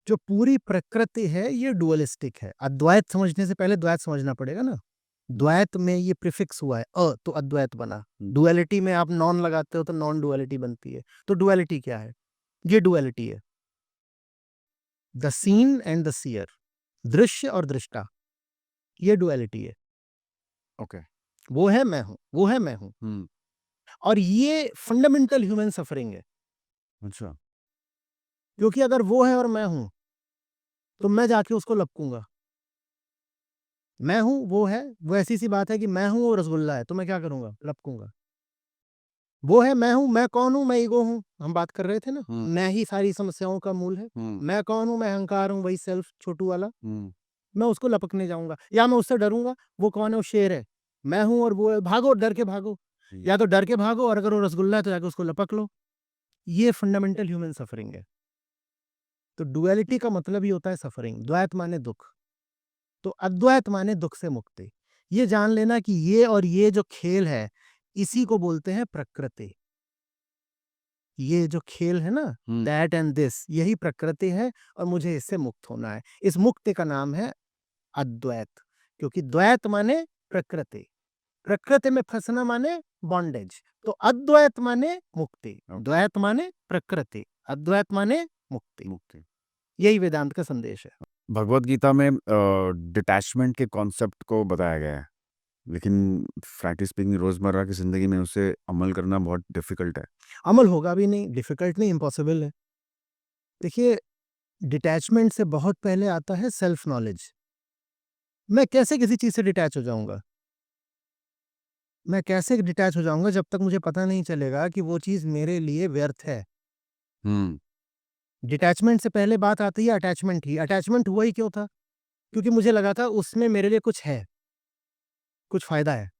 जो पूरी प्रकृति है ये डुअलिस्टिक है। अद्वैत समझने से पहले द्वैत समझना पड़ेगा ना। द्वैत में ये प्रीफिक्स हुआ है अ, तो अद्वैत बना। डुअलिटी में आप नॉन लगाते हो तो नॉन डुअलिटी बनती है। तो डुअलिटी क्या है? ये डुअलिटी है, the seen and the seer, दृश्य और दृष्टा, ये डुअलिटी है। ओके। वो है मैं हूं, वो है मैं हूं। हम्म। और ये फंडामेंटल ह्यूमन सफरिंग है, अच्छा। क्योंकि अगर वो है और मैं हूं तो मैं जाके उसको लपकूंगा। मैं हूं, वो है, वो ऐसी सी बात है कि मैं हूं, वो रसगुल्ला है, तो मैं क्या करूंगा? लपकूंगा। वो है, मैं हूं, मैं कौन हूं? मैं ईगो हूं, हम बात कर रहे थे ना। मैं ही सारी समस्याओं का मूल है। मैं कौन हूं? मैं अहंकार हूं, वही सेल्फ छोटू वाला। मैं उसको लपकने जाऊंगा, या मैं उससे डरूंगा। वो कौन है? वो शेर है। मैं हूं और वो है, भागो, डर के भागो। या तो डर के भागो, और अगर वो रसगुल्ला है तो जाके उसको लपक लो। ये फंडामेंटल ह्यूमन सफरिंग है। तो डुअलिटी का मतलब ही होता है सफरिंग। द्वैत माने दुख, तो अद्वैत माने दुख से मुक्ति। ये जान लेना कि ये और ये जो खेल है, इसी को बोलते हैं प्रकृति। ये जो खेल है ना, दैट एंड दिस, यही प्रकृति है, और मुझे इससे मुक्त होना है। इस मुक्ति का नाम है अद्वैत, क्योंकि द्वैत माने प्रकृति, प्रकृति में फंसना माने बॉन्डेज। तो अद्वैत माने मुक्ति, द्वैत माने प्रकृति, अद्वैत माने मुक्ति। मुक्ति। यही वेदांत का संदेश है। भगवत गीता में डिटैचमेंट के कॉन्सेप्ट को बताया गया है, लेकिन फ्रैंकली स्पीकिंग रोजमर्रा की जिंदगी में उसे अमल करना बहुत डिफिकल्ट है। अमल होगा भी नहीं, डिफिकल्ट नहीं, इम्पॉसिबल है। देखिए, डिटैचमेंट से बहुत पहले आता है सेल्फ नॉलेज। मैं कैसे किसी चीज से डिटैच हो जाऊंगा? मैं कैसे डिटैच हो जाऊंगा जब तक मुझे पता नहीं चलेगा कि वो चीज मेरे लिए व्यर्थ है। हम्म। डिटैचमेंट से पहले बात आती है अटैचमेंट ही। अटैचमेंट हुआ ही क्यों था? क्योंकि मुझे लगा था उसमें मेरे लिए कुछ है, कुछ फायदा है,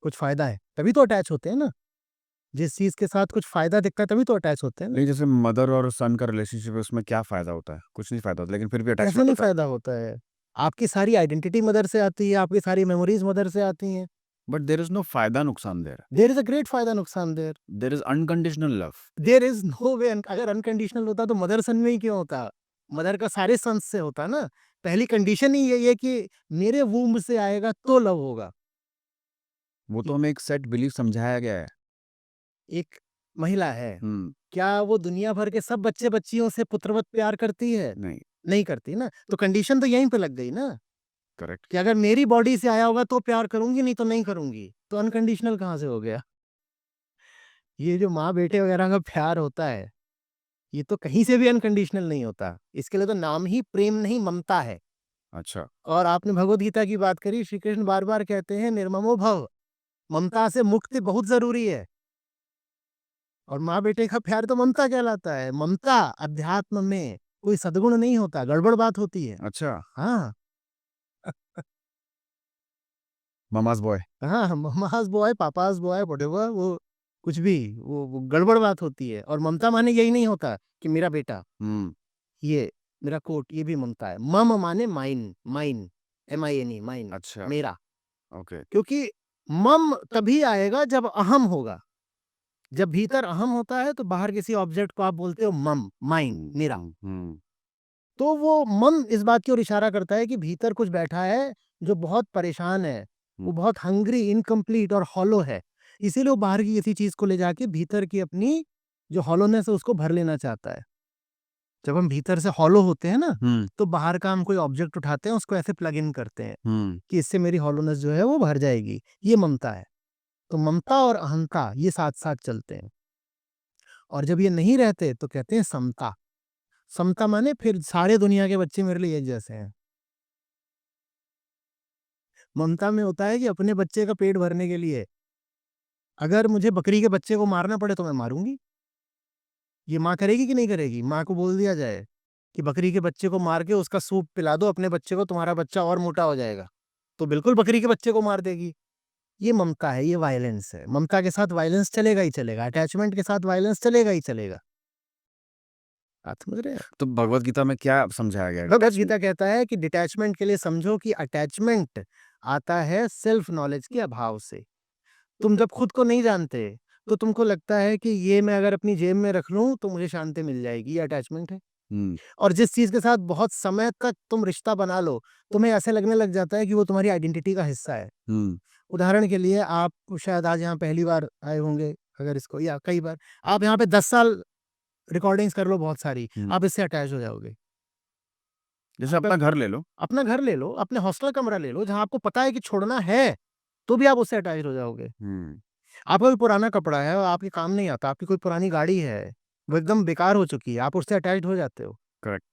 कुछ फायदा है, तभी तो अटैच होते हैं ना। जिस चीज के साथ कुछ फायदा दिखता है तभी तो अटैच होते हैं ना। नहीं, जैसे मदर और सन का रिलेशनशिप है, उसमें क्या फायदा होता है? कुछ नहीं फायदा होता, लेकिन फिर भी कैसे अटैचमेंट नहीं होता है। फायदा होता है? आपकी सारी आइडेंटिटी मदर से आती है, आपकी सारी मेमोरीज मदर से आती हैं। बट देयर इज नो फायदा नुकसान there. There is a great फायदा नुकसान there. There is unconditional love. There is no way. अगर अनकंडीशनल होता तो मदर सन में ही क्यों होता? मदर का सारे सन्स से होता ना। पहली कंडीशन ही यही है कि मेरे वूम्ब से आएगा तो लव होगा। वो तो हमें एक सेट बिलीफ समझाया गया है। एक महिला है, हम्म। क्या वो दुनिया भर के सब बच्चे बच्चियों से पुत्रवत प्यार करती है? नहीं। नहीं करती ना। तो कंडीशन तो यहीं पे लग गई ना, करेक्ट। कि अगर मेरी बॉडी से आया होगा तो प्यार करूंगी, नहीं तो नहीं करूंगी। तो अनकंडीशनल कहाँ से हो गया? ये जो माँ बेटे वगैरह का प्यार होता है, ये तो कहीं से भी अनकंडीशनल नहीं होता। इसके लिए तो नाम ही प्रेम नहीं, ममता है। अच्छा। और आपने भगवत गीता की बात करी, श्री कृष्ण बार बार कहते हैं निर्ममो भव। ममता से मुक्ति बहुत जरूरी है। और माँ बेटे का प्यार तो ममता कहलाता है। ममता अध्यात्म में कोई सद्गुण नहीं होता, गड़बड़ बात होती है। अच्छा। हाँ, ममास बॉय। हाँ, Mama's boy, papa's boy, whatever, वो कुछ भी, वो गड़बड़ बात होती है। और ममता माने यही नहीं होता कि मेरा बेटा, हम्म। ये मेरा कोट, ये भी ममता है। मम माने माइन, माइन, MINE, माइन, अच्छा। मेरा। ओके। क्योंकि मम तभी आएगा जब अहम होगा। जब भीतर अहम होता है तो बाहर किसी ऑब्जेक्ट को आप बोलते हो मम, माइन, मेरा। हम्म। तो वो मम इस बात की ओर इशारा करता है कि भीतर कुछ बैठा है जो बहुत परेशान है, वो बहुत हंग्री, इनकम्प्लीट और हॉलो है। इसीलिए वो बाहर की किसी चीज को ले जाके भीतर की अपनी जो हॉलोनेस है उसको भर लेना चाहता है। जब हम भीतर से हॉलो होते हैं ना, तो बाहर का हम कोई ऑब्जेक्ट उठाते हैं, उसको ऐसे प्लग इन करते हैं कि इससे मेरी हॉलोनेस जो है वो भर जाएगी। ये ममता है। तो ममता और अहंता ये साथ साथ चलते हैं। और जब ये नहीं रहते तो कहते हैं समता। समता माने फिर सारे दुनिया के बच्चे मेरे लिए एक जैसे हैं। ममता में होता है कि अपने बच्चे का पेट भरने के लिए अगर मुझे बकरी के बच्चे को मारना पड़े तो मैं मारूंगी। ये माँ करेगी कि नहीं करेगी? माँ को बोल दिया जाए कि बकरी के बच्चे को मार के उसका सूप पिला दो अपने बच्चे को, तुम्हारा बच्चा और मोटा हो जाएगा, तो बिल्कुल बकरी के बच्चे को मार देगी। ये ममता है, ये वायलेंस है। ममता के साथ वायलेंस चलेगा ही चलेगा, अटैचमेंट के साथ वायलेंस चलेगा ही चलेगा। आप समझ रहे हैं? तो भगवत गीता में क्या समझाया गया है भगवत detachment? गीता कहता है कि डिटैचमेंट के लिए समझो कि अटैचमेंट आता है सेल्फ नॉलेज के अभाव से। तुम जब खुद को नहीं जानते, तो तुमको लगता है कि ये मैं अगर अपनी जेब में रख लूँ, तो मुझे शांति मिल जाएगी, ये अटैचमेंट है। हुँ, और जिस चीज़ के साथ बहुत समय तक तुम रिश्ता बना लो, तुम्हें ऐसे लगने लग जाता है कि वो तुम्हारी आइडेंटिटी का हिस्सा है। हुँ, उदाहरण के लिए आप शायद आज यहाँ पहली बार आए होंगे, अगर इसको या कई बार, आप यहाँ पे 10 साल रिकॉर्डिंग्स कर लो बहुत सारी, हुँ। आप इससे अटैच हो जाओगे। जैसे आपका अपना घर ले लो। अपना घर ले लो, अपने हॉस्टल कमरा ले लो, जहाँ आपको पता है कि छोड़ना है, तो भी आप उससे अटैच हो जाओगे। हुँ, आपका कोई पुराना कपड़ा है और आपके काम नहीं आता, आपकी कोई पुरानी गाड़ी है, वो एकदम बेकार हो चुकी है, आप उससे अटैच्ड हो जाते हो, करेक्ट।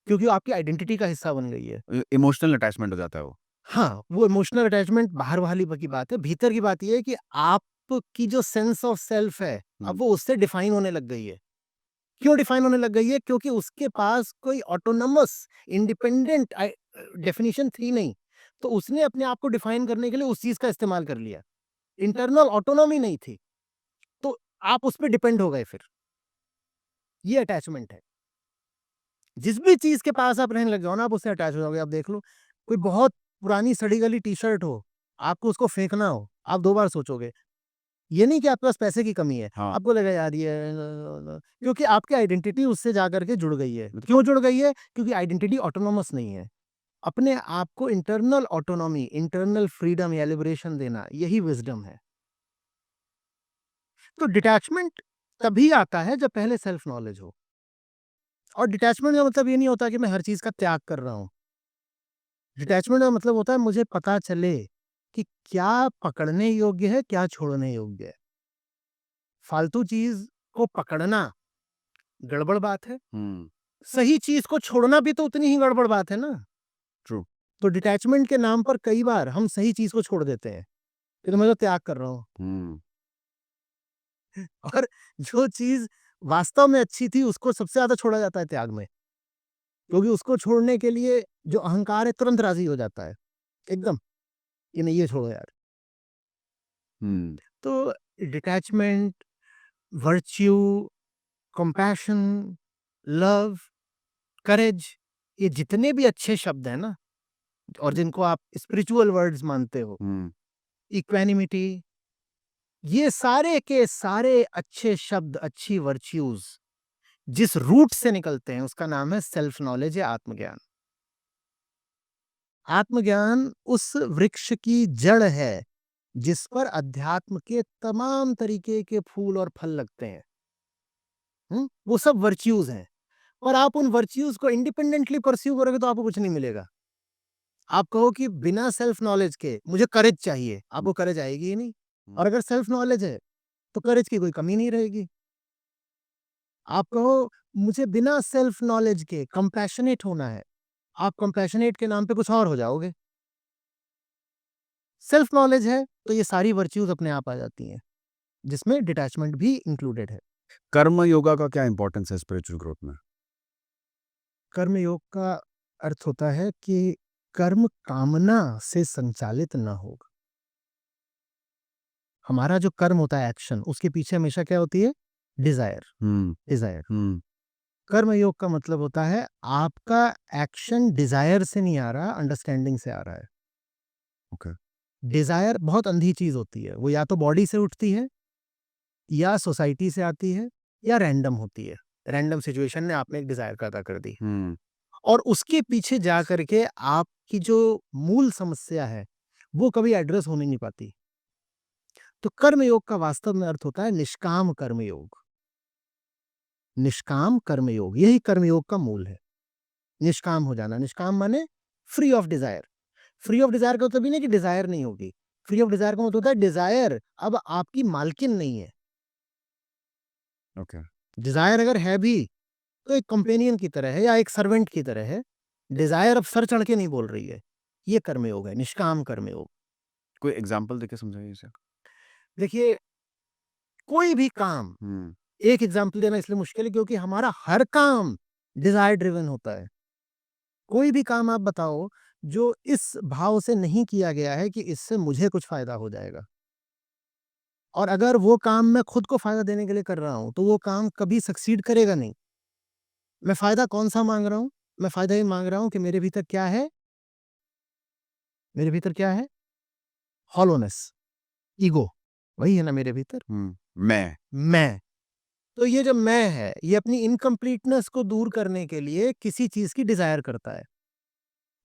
क्योंकि वो आपकी आइडेंटिटी का हिस्सा बन गई है। इमोशनल अटैचमेंट हो जाता है वो। हाँ, वो इमोशनल अटैचमेंट बाहर वाली की बात है, भीतर की बात ये है कि आपकी जो सेंस ऑफ सेल्फ है, अब हुँ, वो उससे डिफाइन होने लग गई है। क्यों डिफाइन होने लग गई है? क्योंकि उसके पास कोई ऑटोनॉमस, इंडिपेंडेंट डेफिनिशन थी नहीं। तो उसने अपने आप को डिफाइन करने के लिए उस चीज़ का इस्तेमाल कर लिया। इंटरनल ऑटोनॉमी नहीं थी, तो आप उस पे डिपेंड हो गए फिर। ये अटैचमेंट है। जिस भी चीज़ के पास आप रहने लग जाओ ना, आप उससे अटैच हो जाओगे। आप देख लो, कोई बहुत पुरानी सड़ी-गली टी-शर्ट हो, आपको उसको फेंकना हो, आप 2 बार सोचोगे। ये नहीं कि आपके पास पैसे की कमी है, हाँ, आपको लगेगा यार ये क्योंकि आपकी आइडेंटिटी उससे जा करके जुड़ गई है। क्यों जुड़ गई है? क्योंकि आइडेंटिटी ऑटोनॉमस नहीं है। अपने आप को इंटरनल ऑटोनॉमी, इंटरनल फ्रीडम या लिबरेशन देना, यही विज़डम है। तो डिटैचमेंट तभी आता है जब पहले सेल्फ नॉलेज हो। और डिटैचमेंट का मतलब ये नहीं होता कि मैं हर चीज़ का त्याग कर रहा हूँ। डिटैचमेंट का मतलब होता है मुझे पता चले कि क्या पकड़ने योग्य है, क्या छोड़ने योग्य है। फालतू चीज़ को पकड़ना गड़बड़ बात है। हुँ, सही चीज़ को छोड़ना भी तो उतनी ही गड़बड़ बात है ना। ट्रू। तो डिटैचमेंट के नाम पर कई बार हम सही चीज़ को छोड़ देते हैं, कि तो मैं तो त्याग कर रहा हूँ। हुँ, और जो चीज़ वास्तव में अच्छी थी उसको सबसे ज़्यादा छोड़ा जाता है त्याग में। क्योंकि उसको छोड़ने के लिए जो अहंकार है तुरंत राज़ी हो जाता है, एकदम, कि नहीं ये छोड़ो यार। हुँ, तो डिटैचमेंट, वर्च्यू, कंपैशन, लव, करेज, ये जितने भी अच्छे शब्द हैं ना, और जिनको आप स्पिरिचुअल वर्ड्स मानते हो, हुँ, इक्वानिमिटी, ये सारे के सारे अच्छे शब्द, अच्छी वर्च्यूज जिस रूट से निकलते हैं उसका नाम है सेल्फ नॉलेज या आत्मज्ञान। आत्मज्ञान उस वृक्ष की जड़ है जिस पर अध्यात्म के तमाम तरीके के फूल और फल लगते हैं। वो सब वर्च्यूज हैं। और आप उन वर्च्यूज को इंडिपेंडेंटली परस्यू करोगे तो आपको कुछ नहीं मिलेगा। आप कहो कि बिना सेल्फ नॉलेज के मुझे करेज चाहिए, हुँ, आपको करेज आएगी ही नहीं। हुँ, और अगर सेल्फ नॉलेज है तो करेज की कोई कमी नहीं रहेगी। आप कहो मुझे बिना सेल्फ नॉलेज के कंपैशनेट होना है, आप कंपैशनेट के नाम पे कुछ और हो जाओगे। सेल्फ नॉलेज है तो ये सारी वर्च्यूज अपने आप आ जाती हैं, जिसमें डिटैचमेंट भी इंक्लूडेड है। कर्म योगा का क्या इम्पोर्टेंस है स्पिरिचुअल ग्रोथ में? कर्म योग का अर्थ होता है कि कर्म कामना से संचालित ना हो। हमारा जो कर्म होता है एक्शन, उसके पीछे हमेशा क्या होती है? डिजायर। हुँ, डिजायर। हुँ, कर्म योग का मतलब होता है आपका एक्शन डिजायर से नहीं आ रहा, अंडरस्टैंडिंग से आ रहा है। ओके। डिजायर बहुत अंधी चीज होती है, वो या तो बॉडी से उठती है, या सोसाइटी से आती है, या रैंडम होती है। रैंडम सिचुएशन ने आप में एक डिजायर पैदा कर दी, हुँ, और उसके पीछे जा करके आपकी जो मूल समस्या है वो कभी एड्रेस होने नहीं पाती। तो कर्म योग का वास्तव में अर्थ होता है निष्काम कर्म योग। निष्काम कर्म योग, यही कर्म योग का मूल है। निष्काम हो जाना, निष्काम माने free of desire. Free of desire का मतलब ये नहीं कि डिजायर नहीं होगी। फ्री ऑफ डिजायर का मतलब होता है डिजायर अब आपकी मालकिन नहीं है। ओके। डिजायर अगर है भी तो एक कंपेनियन की तरह है या एक सर्वेंट की तरह है। डिजायर अब सर चढ़ के नहीं बोल रही है। ये कर्मयोग है, निष्काम कर्मयोग। कोई एग्ज़ाम्पल देके समझाइए इसे? देखिए, कोई भी काम, हुँ, एक एग्जांपल देना इसलिए मुश्किल है क्योंकि हमारा हर काम डिजायर ड्रिवन होता है। कोई भी काम आप बताओ जो इस भाव से नहीं किया गया है कि इससे मुझे कुछ फायदा हो जाएगा, और अगर वो काम मैं खुद को फायदा देने के लिए कर रहा हूं तो वो काम कभी सक्सीड करेगा नहीं। मैं फ़ायदा कौन-सा माँग रहा हूँ? मैं फ़ायदा ये माँग रहा हूँ कि मेरे भीतर क्या है? मेरे भीतर क्या है? हॉलोनेस, ईगो, वही है ना मेरे भीतर? मैं। तो ये जो मैं है, ये अपनी इनकम्प्लीटनेस को दूर करने के लिए किसी चीज़ की डिज़ायर करता है।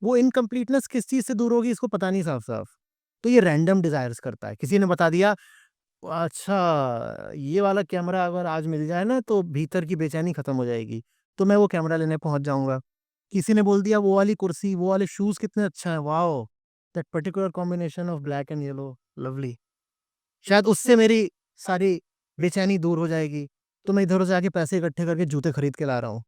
वो इनकम्प्लीटनेस किस चीज़ से दूर होगी इसको पता नहीं साफ-साफ। तो ये रैंडम डिज़ायर्स करता है। किसी ने बता दिया, अच्छा ये वाला कैमरा अगर आज मिल जाए ना तो भीतर की बेचैनी खत्म हो जाएगी। तो मैं वो कैमरा लेने पहुँच जाऊँगा। किसी ने बोल दिया वो वाली कुर्सी, वो वाले शूज़ कितने अच्छा है, wow! That particular combination of black and yellow, lovely. शायद उससे मेरी सारी बेचैनी दूर हो जाएगी। तो मैं इधर से आके पैसे इकट्ठे करके जूते खरीद के ला रहा हूँ।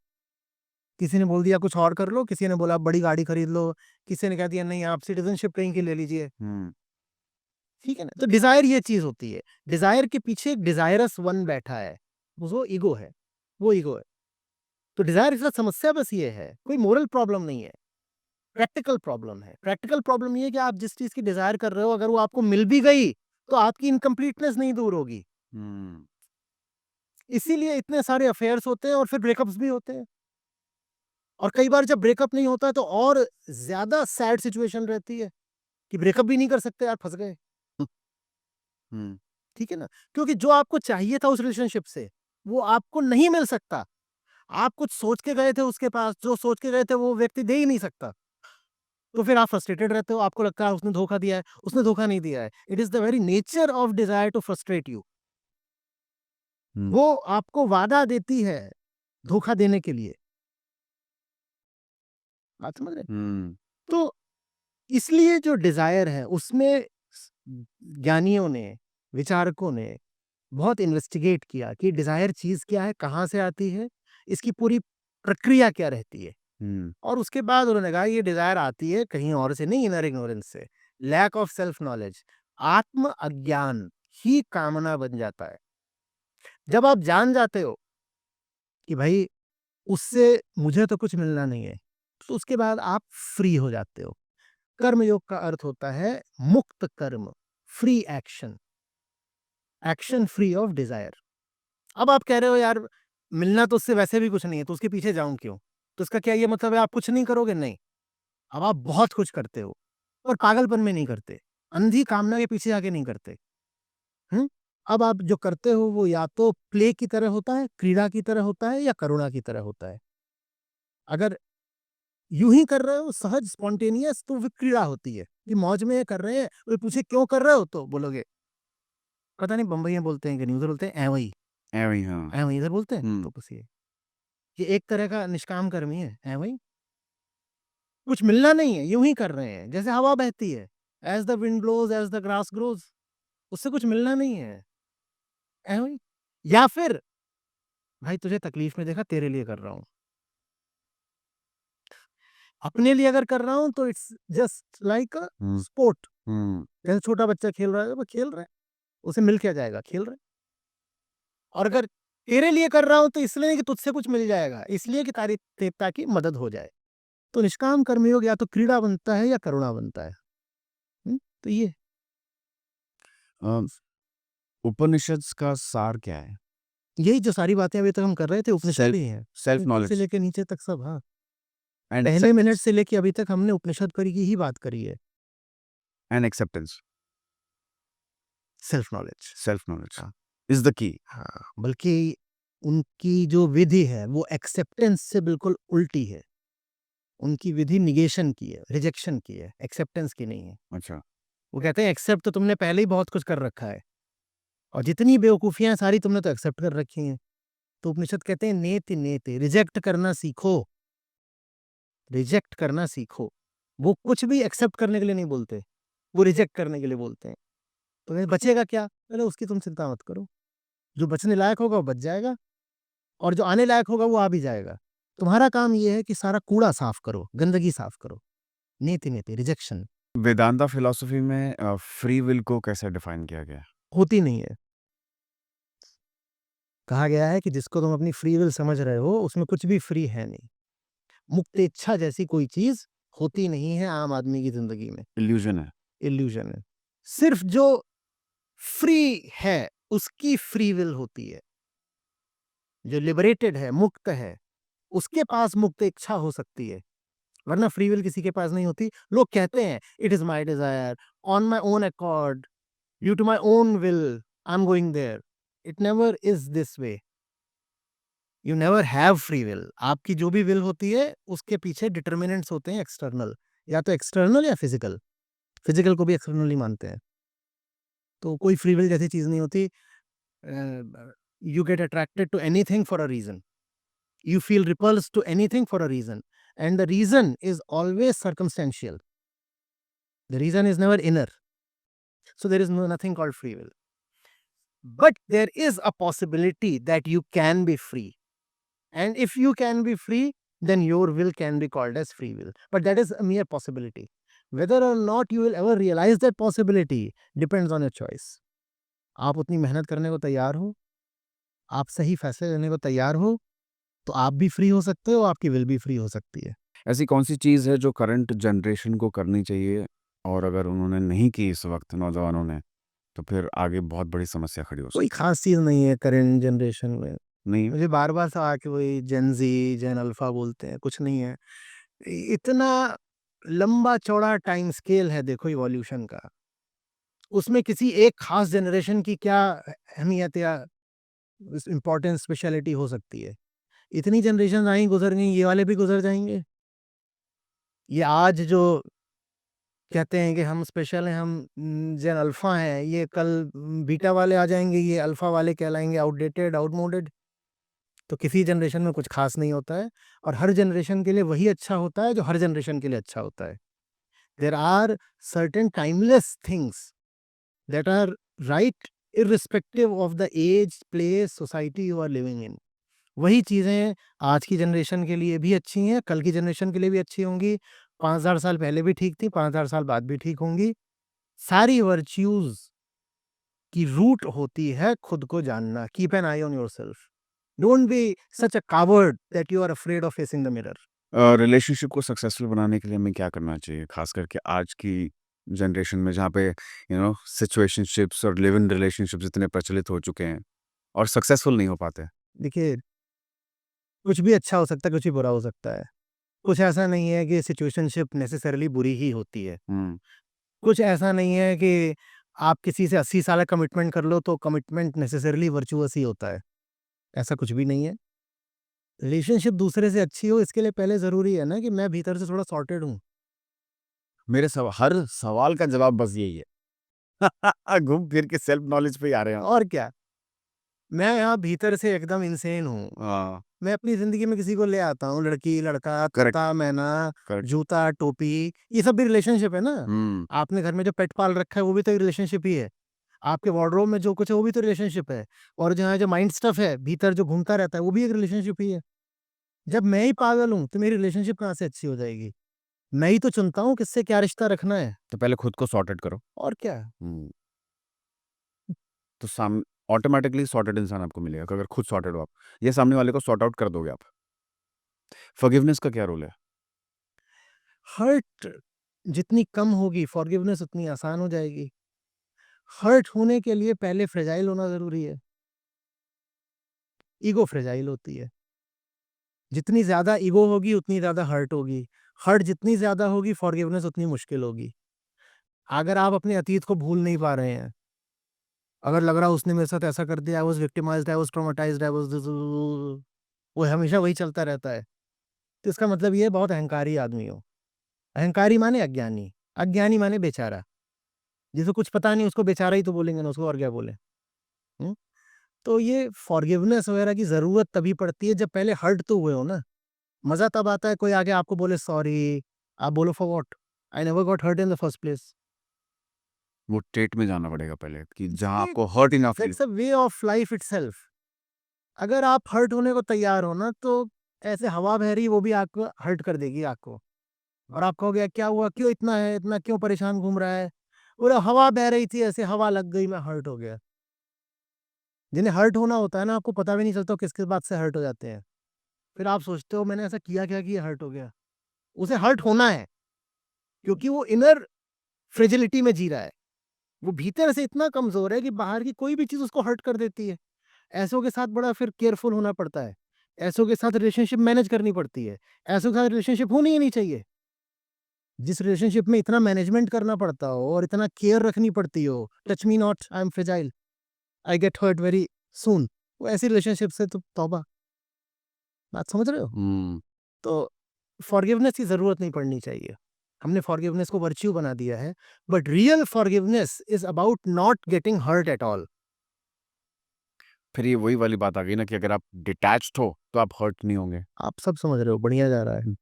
किसी ने बोल दिया कुछ और कर लो, किसी ने बोला बड़ी गाड़ी खरीद लो, किसी ने कह दिया नहीं आप सिटीज़नशिप कहीं की ले लीजिए। ठीक है ना? तो डिज़ायर ये चीज़ होती है। डिज़ायर के पीछे एक डिज़ायरस वन बैठा है, वो ईगो है, वो ईगो है। तो डिज़ायर के साथ समस्या बस ये है, कोई मोरल प्रॉब्लम नहीं है, प्रैक्टिकल प्रॉब्लम है। प्रैक्टिकल प्रॉब्लम ये है कि आप जिस चीज़ की डिज़ायर कर रहे हो अगर वो आपको मिल भी गई, तो आपकी इनकम्प्लीटनेस नहीं दूर होगी। इसीलिए इतने सारे अफेयर्स होते हैं और फिर ब्रेकअप्स भी होते हैं। और कई बार जब ब्रेकअप नहीं होता है तो और ज़्यादा सैड सिचुएशन रहती है, कि ब्रेकअप भी नहीं कर सकते यार, फँस गए। ठीक है ना? क्योंकि जो आपको चाहिए था उस रिलेशनशिप से, वो आपको नहीं मिल सकता। आप कुछ सोच के गए थे उसके पास, जो सोच के गए थे वो व्यक्ति दे ही नहीं सकता। तो फिर आप फ्रस्ट्रेटेड रहते हो, आपको लगता है उसने धोखा दिया है, उसने धोखा नहीं दिया है। It is the very nature of desire to frustrate you. वो आपको वादा देती है, धोखा देने के लिए। बात समझ रहे हैं? तो इसलिए जो डिज़ायर है उसमें स ज्ञानियों ने, विचारकों ने बहुत इन्वेस्टिगेट किया कि डिज़ायर चीज़ क्या है, कहाँ से आती है, इसकी पूरी प्रक्रिया क्या रहती है। और उसके बाद उन्होंने कहा ये डिज़ायर आती है कहीं और से नहीं, इनर इग्नोरेंस से, लैक ऑफ सेल्फ नॉलेज, आत्म अज्ञान ही कामना बन जाता है। जब आप जान जाते हो कि भाई उससे मुझे तो कुछ मिलना नहीं है, तो उसके बाद आप फ्री हो जाते हो। कर्म योग का अर्थ होता है मुक्त कर्म, free action, action free of desire. अब आप कह रहे हो यार मिलना तो उससे वैसे भी कुछ नहीं है, तो उसके पीछे जाऊँ क्यों? तो इसका क्या ये मतलब है आप कुछ नहीं करोगे? नहीं। अब आप बहुत कुछ करते हो, और पागलपन में नहीं करते, अंधी कामना के पीछे आके नहीं करते। हुँ? अब आप जो करते हो वो या तो प्ले की तरह होता है, क्रीड़ा की तरह होता है या करुणा की तरह होता है। अगर यूँ ही कर रहे हो सहज स्पॉन्टेनियस तो वो क्रीड़ा होती है, कि मौज में कर रहे हैं, कोई पूछे क्यों कर रहे हो? तो बोलोगे पता नहीं बम्बई में बोलते हैं कि नहीं, उधर बोलते हैं ऐवई, ऐवई इधर बोलते हैं, तो बस ये एक तरह का निष्काम कर्मी है, ऐवई। कुछ मिलना नहीं है, यूँ ही कर रहे हैं, जैसे हवा बहती है, as the wind blows as the grass grows, उससे कुछ मिलना नहीं है, ऐवई। या फिर भाई तुझे तकलीफ में देखा तेरे लिए कर रहा हूँ। अपने लिए अगर कर रहा हूँ तो it's just like a sport. जैसे छोटा बच्चा खेल रहा है, वो खेल रहा है, उसे मिल क्या जाएगा? खेल रहा है। और अगर तेरे लिए कर रहा हूँ तो इसलिए नहीं कि तुझसे कुछ मिल जाएगा, इसलिए कि तारी ते ताकि मदद हो जाए। तो निष्काम कर्मयोग या तो क्रीड़ा बनता है या करुणा बनता है। तो ये उपनिषद्स का सार क्या है? यही जो सारी बातें अभी तक हम कर रहे थे उपनिषद ही हैं। सेल्फ ऊपर से नॉलेज लेके नीचे तक सब, हाँ। एंड पहले मिनट से लेके अभी तक हमने उपनिषद करी की ही बात करी है। Acceptance, self knowledge. Self knowledge हाँ। Is the key. हाँ, बल्कि उनकी जो विधि है वो एक्सेप्टेंस से बिल्कुल उल्टी है। उनकी विधि निगेशन की है, रिजेक्शन की है, एक्सेप्टेंस की नहीं है। अच्छा। वो कहते हैं एक्सेप्ट तो तुमने पहले ही बहुत कुछ कर रखा है, और जितनी बेवकूफियां सारी तुमने तो एक्सेप्ट कर रखी हैं। तो उपनिषद कहते हैं नेति नेति, रिजेक्ट करना सीखो, रिजेक्ट करना सीखो। वो कुछ भी एक्सेप्ट करने के लिए नहीं बोलते, वो रिजेक्ट करने के लिए बोलते हैं। तो फिर बचेगा क्या? पहले उसकी तुम चिंता मत करो, जो बचने लायक होगा वो बच जाएगा, और जो आने लायक होगा वो आ भी जाएगा। तुम्हारा काम ये है कि सारा कूड़ा साफ करो, गंदगी साफ करो। नेति नेति, रिजेक्शन वेदांता फिलॉसफी में फ्री विल को कैसे डिफाइन किया गया है? होती नहीं है। कहा गया है कि जिसको तुम अपनी फ्री विल समझ रहे हो उसमें कुछ भी फ्री है नहीं। मुक्त इच्छा जैसी कोई चीज होती नहीं है आम आदमी की जिंदगी में, इल्यूजन है। इल्यूजन है। सिर्फ जो फ्री है उसकी फ्री विल होती है, जो लिबरेटेड है, मुक्त है, उसके पास मुक्त इच्छा हो सकती है, वरना फ्री विल किसी के पास नहीं होती। लोग कहते हैं it is my desire, on my own accord, due to my own will I am going there. It never is this way. You never have free will. आपकी जो भी विल होती है उसके पीछे डिटर्मिनेंट्स होते हैं एक्सटर्नल, या तो एक्सटर्नल या फिजिकल। फिजिकल को भी एक्सटर्नली मानते हैं। तो कोई फ्री विल जैसी चीज नहीं होती। You get attracted to anything for a reason, you feel repulsed to anything for a reason, and the reason is always circumstantial. The reason is never inner. So there is nothing called free will, but there is a possibility that you can be free, and if you can be free, then your will can be called as free will, but that is a mere possibility. Whether or not you will ever realize that possibility depends on your choice. आप उतनी मेहनत करने को तैयार हो, आप सही फैसले लेने को तैयार हो, तो आप भी फ्री हो सकते हो, आपकी विल भी फ्री हो सकती है। ऐसी कौन-सी चीज़ है जो करंट जनरेशन को करनी चाहिए और अगर उन्होंने नहीं की इस वक़्त नौजवानों ने, तो फिर आगे बहुत बड़ी समस्या खड़ी हो कोई सकती खास चीज़ नहीं है करंट जनरेशन में। नहीं है? मुझे बार-बार सा आके वही जेन ज़ी, जेन अल्फ़ा बोलते हैं, कुछ नहीं है। इतना लंबा-चौड़ा टाइम स्केल है देखो इवोल्यूशन का। उसमें किसी एक खास जनरेशन की क्या अहमियत या इम्पोर्टेंस, स्पेशलिटी हो सकती है। इतनी जनरेशन आई गुज़र गई, ये वाले भी गुज़र जाएँगे। ये आज जो कहते हैं कि हम स्पेशल हैं, हम जेन अल्फ़ा हैं, ये कल बीटा वाले आ जाएँगे, ये अल्फ़ा वाले कहलाएँगे आउटडेटेड, आउटमोडेड। तो किसी जनरेशन में कुछ खास नहीं होता है, और हर जनरेशन के लिए वही अच्छा होता है जो हर जनरेशन के लिए अच्छा होता है। There are certain timeless things that are right irrespective of the age, place, society you are living in. वही चीज़ें आज की जनरेशन के लिए भी अच्छी हैं, कल की जनरेशन के लिए भी अच्छी होंगी, 5000 साल पहले भी ठीक थी, 5000 साल बाद भी ठीक होंगी। सारी वर्च्यूज़ की रूट होती है खुद को जानना। Keep an eye on yourself. Don't be such a coward that you are afraid of facing the mirror. Relationship को सक्सेसफुल बनाने के लिए हमें क्या करना चाहिए? ख़ास करके आज की जनरेशन में जहाँ पे सिचुएशनशिप्स और लिव इन रिलेशनशिप्स इतने प्रचलित हो चुके हैं और सक्सेसफुल नहीं हो पाते। देखिए, कुछ भी अच्छा हो सकता है, कुछ भी बुरा हो सकता है। कुछ ऐसा नहीं है कि सिचुएशनशिप नेसेसरीली बुरी ही होती है। हुँ। कुछ ऐसा नहीं है कि आप किसी से 80 साल का कमिटमेंट कर लो तो कमिटमेंट नेसेसरीली वर्चुअस ही होता है। ऐसा कुछ भी नहीं है। रिलेशनशिप दूसरे से अच्छी हो, इसके लिए पहले ज़रूरी है ना कि मैं भीतर से थोड़ा सॉर्टेड हूँ। मेरे हर सवाल का जवाब बस यही है। घूम फिर के सेल्फ नॉलेज पे ही आ रहे हैं आप। और क्या, मैं यहाँ भीतर से एकदम इनसेन हूँ। हाँ, मैं अपनी ज़िंदगी में किसी को ले आता हूँ, लड़की, लड़का, करेक्ट, तोता, मैना, करेक्ट। जूता, टोपी, ये सब भी रिलेशनशिप है ना। हुँ। आपने घर में जो पेट पाल रखा है वो भी तो एक रिलेशनशिप ही है। आपके वार्डरोब में जो कुछ है वो भी तो रिलेशनशिप है। और जो है, जो माइंड स्टफ है भीतर जो घूमता रहता है, वो भी एक रिलेशनशिप ही है। जब मैं ही पागल हूँ तो मेरी रिलेशनशिप कहाँ से अच्छी हो जाएगी? मैं ही तो चुनता हूँ किससे क्या रिश्ता रखना है। तो पहले खुद को सॉर्टेड करो। और क्या। हुँ। तो ऑटोमैटिकली सॉर्टेड इंसान आपको मिलेगा अगर खुद सॉर्टेड हो आप। ये सामने वाले को सॉर्ट आउट कर दोगे आप। फॉरगिवनेस का क्या रोल है? हर्ट जितनी कम होगी, फॉरगिवनेस उतनी आसान हो जाएगी। हर्ट होने के लिए पहले फ्रेजाइल होना ज़रूरी है। ईगो फ्रेजाइल होती है। जितनी ज़्यादा ईगो होगी उतनी ज़्यादा हर्ट होगी। हर्ट जितनी ज़्यादा होगी, फॉरगिवनेस उतनी मुश्किल होगी। अगर आप अपने अतीत को भूल नहीं पा रहे हैं, अगर लग रहा है उसने मेरे साथ ऐसा कर दिया, I was victimised, I was traumatised, I was this, वो हमेशा वही चलता रहता है, तो इसका मतलब ये है बहुत अहंकारी आदमी हो। अहंकारी माने अज्ञानी, अज्ञानी माने बेचारा। जिसे कुछ पता नहीं उसको बेचारा ही तो बोलेंगे ना, उसको और क्या बोलें? हुँ? तो ये फॉरगिवनेस वगैरह की ज़रूरत तभी पड़ती है जब पहले हर्ट तो हुए हो ना। मज़ा तब आता है कोई आके आपको बोले सॉरी, आप बोलो for what? I never got hurt in the first place. वो स्टेट में जाना पड़ेगा पहले कि जहाँ ये आपको हर्ट ही ना feel that's a way of life itself. अगर आप हर्ट होने को तैयार हो ना, तो ऐसे हवा बह रही वो भी आपको हर्ट कर देगी आपको। और आप कहोगे क्या हुआ? क्यों इतना है? इतना क्यों परेशान घूम रहा है? बोले हवा बह रही थी, ऐसे हवा लग गई, मैं हर्ट हो गया। जिन्हें हर्ट होना होता है ना, आपको पता भी नहीं चलता वो किस-किस बात से हर्ट हो जाते हैं। फिर आप सोचते हो मैंने ऐसा किया क्या कि ये हर्ट हो गया? उसे हर्ट होना है, क्योंकि वो इनर फ्रेजिलिटी में जी रहा है। वो भीतर से इतना कमज़ोर है कि बाहर की कोई भी चीज़ उसको हर्ट कर देती है। ऐसों के साथ बड़ा फिर केयरफुल होना पड़ता है। ऐसों के साथ रिलेशनशिप मैनेज करनी पड़ती है, ऐसों के साथ रिलेशनशिप होनी ही नहीं चाहिए। जिस रिलेशनशिप में इतना मैनेजमेंट करना पड़ता हो और इतना केयर रखनी पड़ती हो, touch me not, I am fragile, I get hurt very soon, वो ऐसी रिलेशनशिप से तो तौबा। बात समझ रहे हो? तो फॉरगिवनेस की जरूरत नहीं पड़नी चाहिए। हमने फॉरगिवनेस को वर्च्यू बना दिया है, but real forgiveness is about not getting hurt at all. फिर ये वही वाली बात आ गई ना कि अगर आप डिटैच्ड हो तो आप हर्ट नहीं होंगे। आप सब समझ रहे हो, बढ़िया जा रहा है।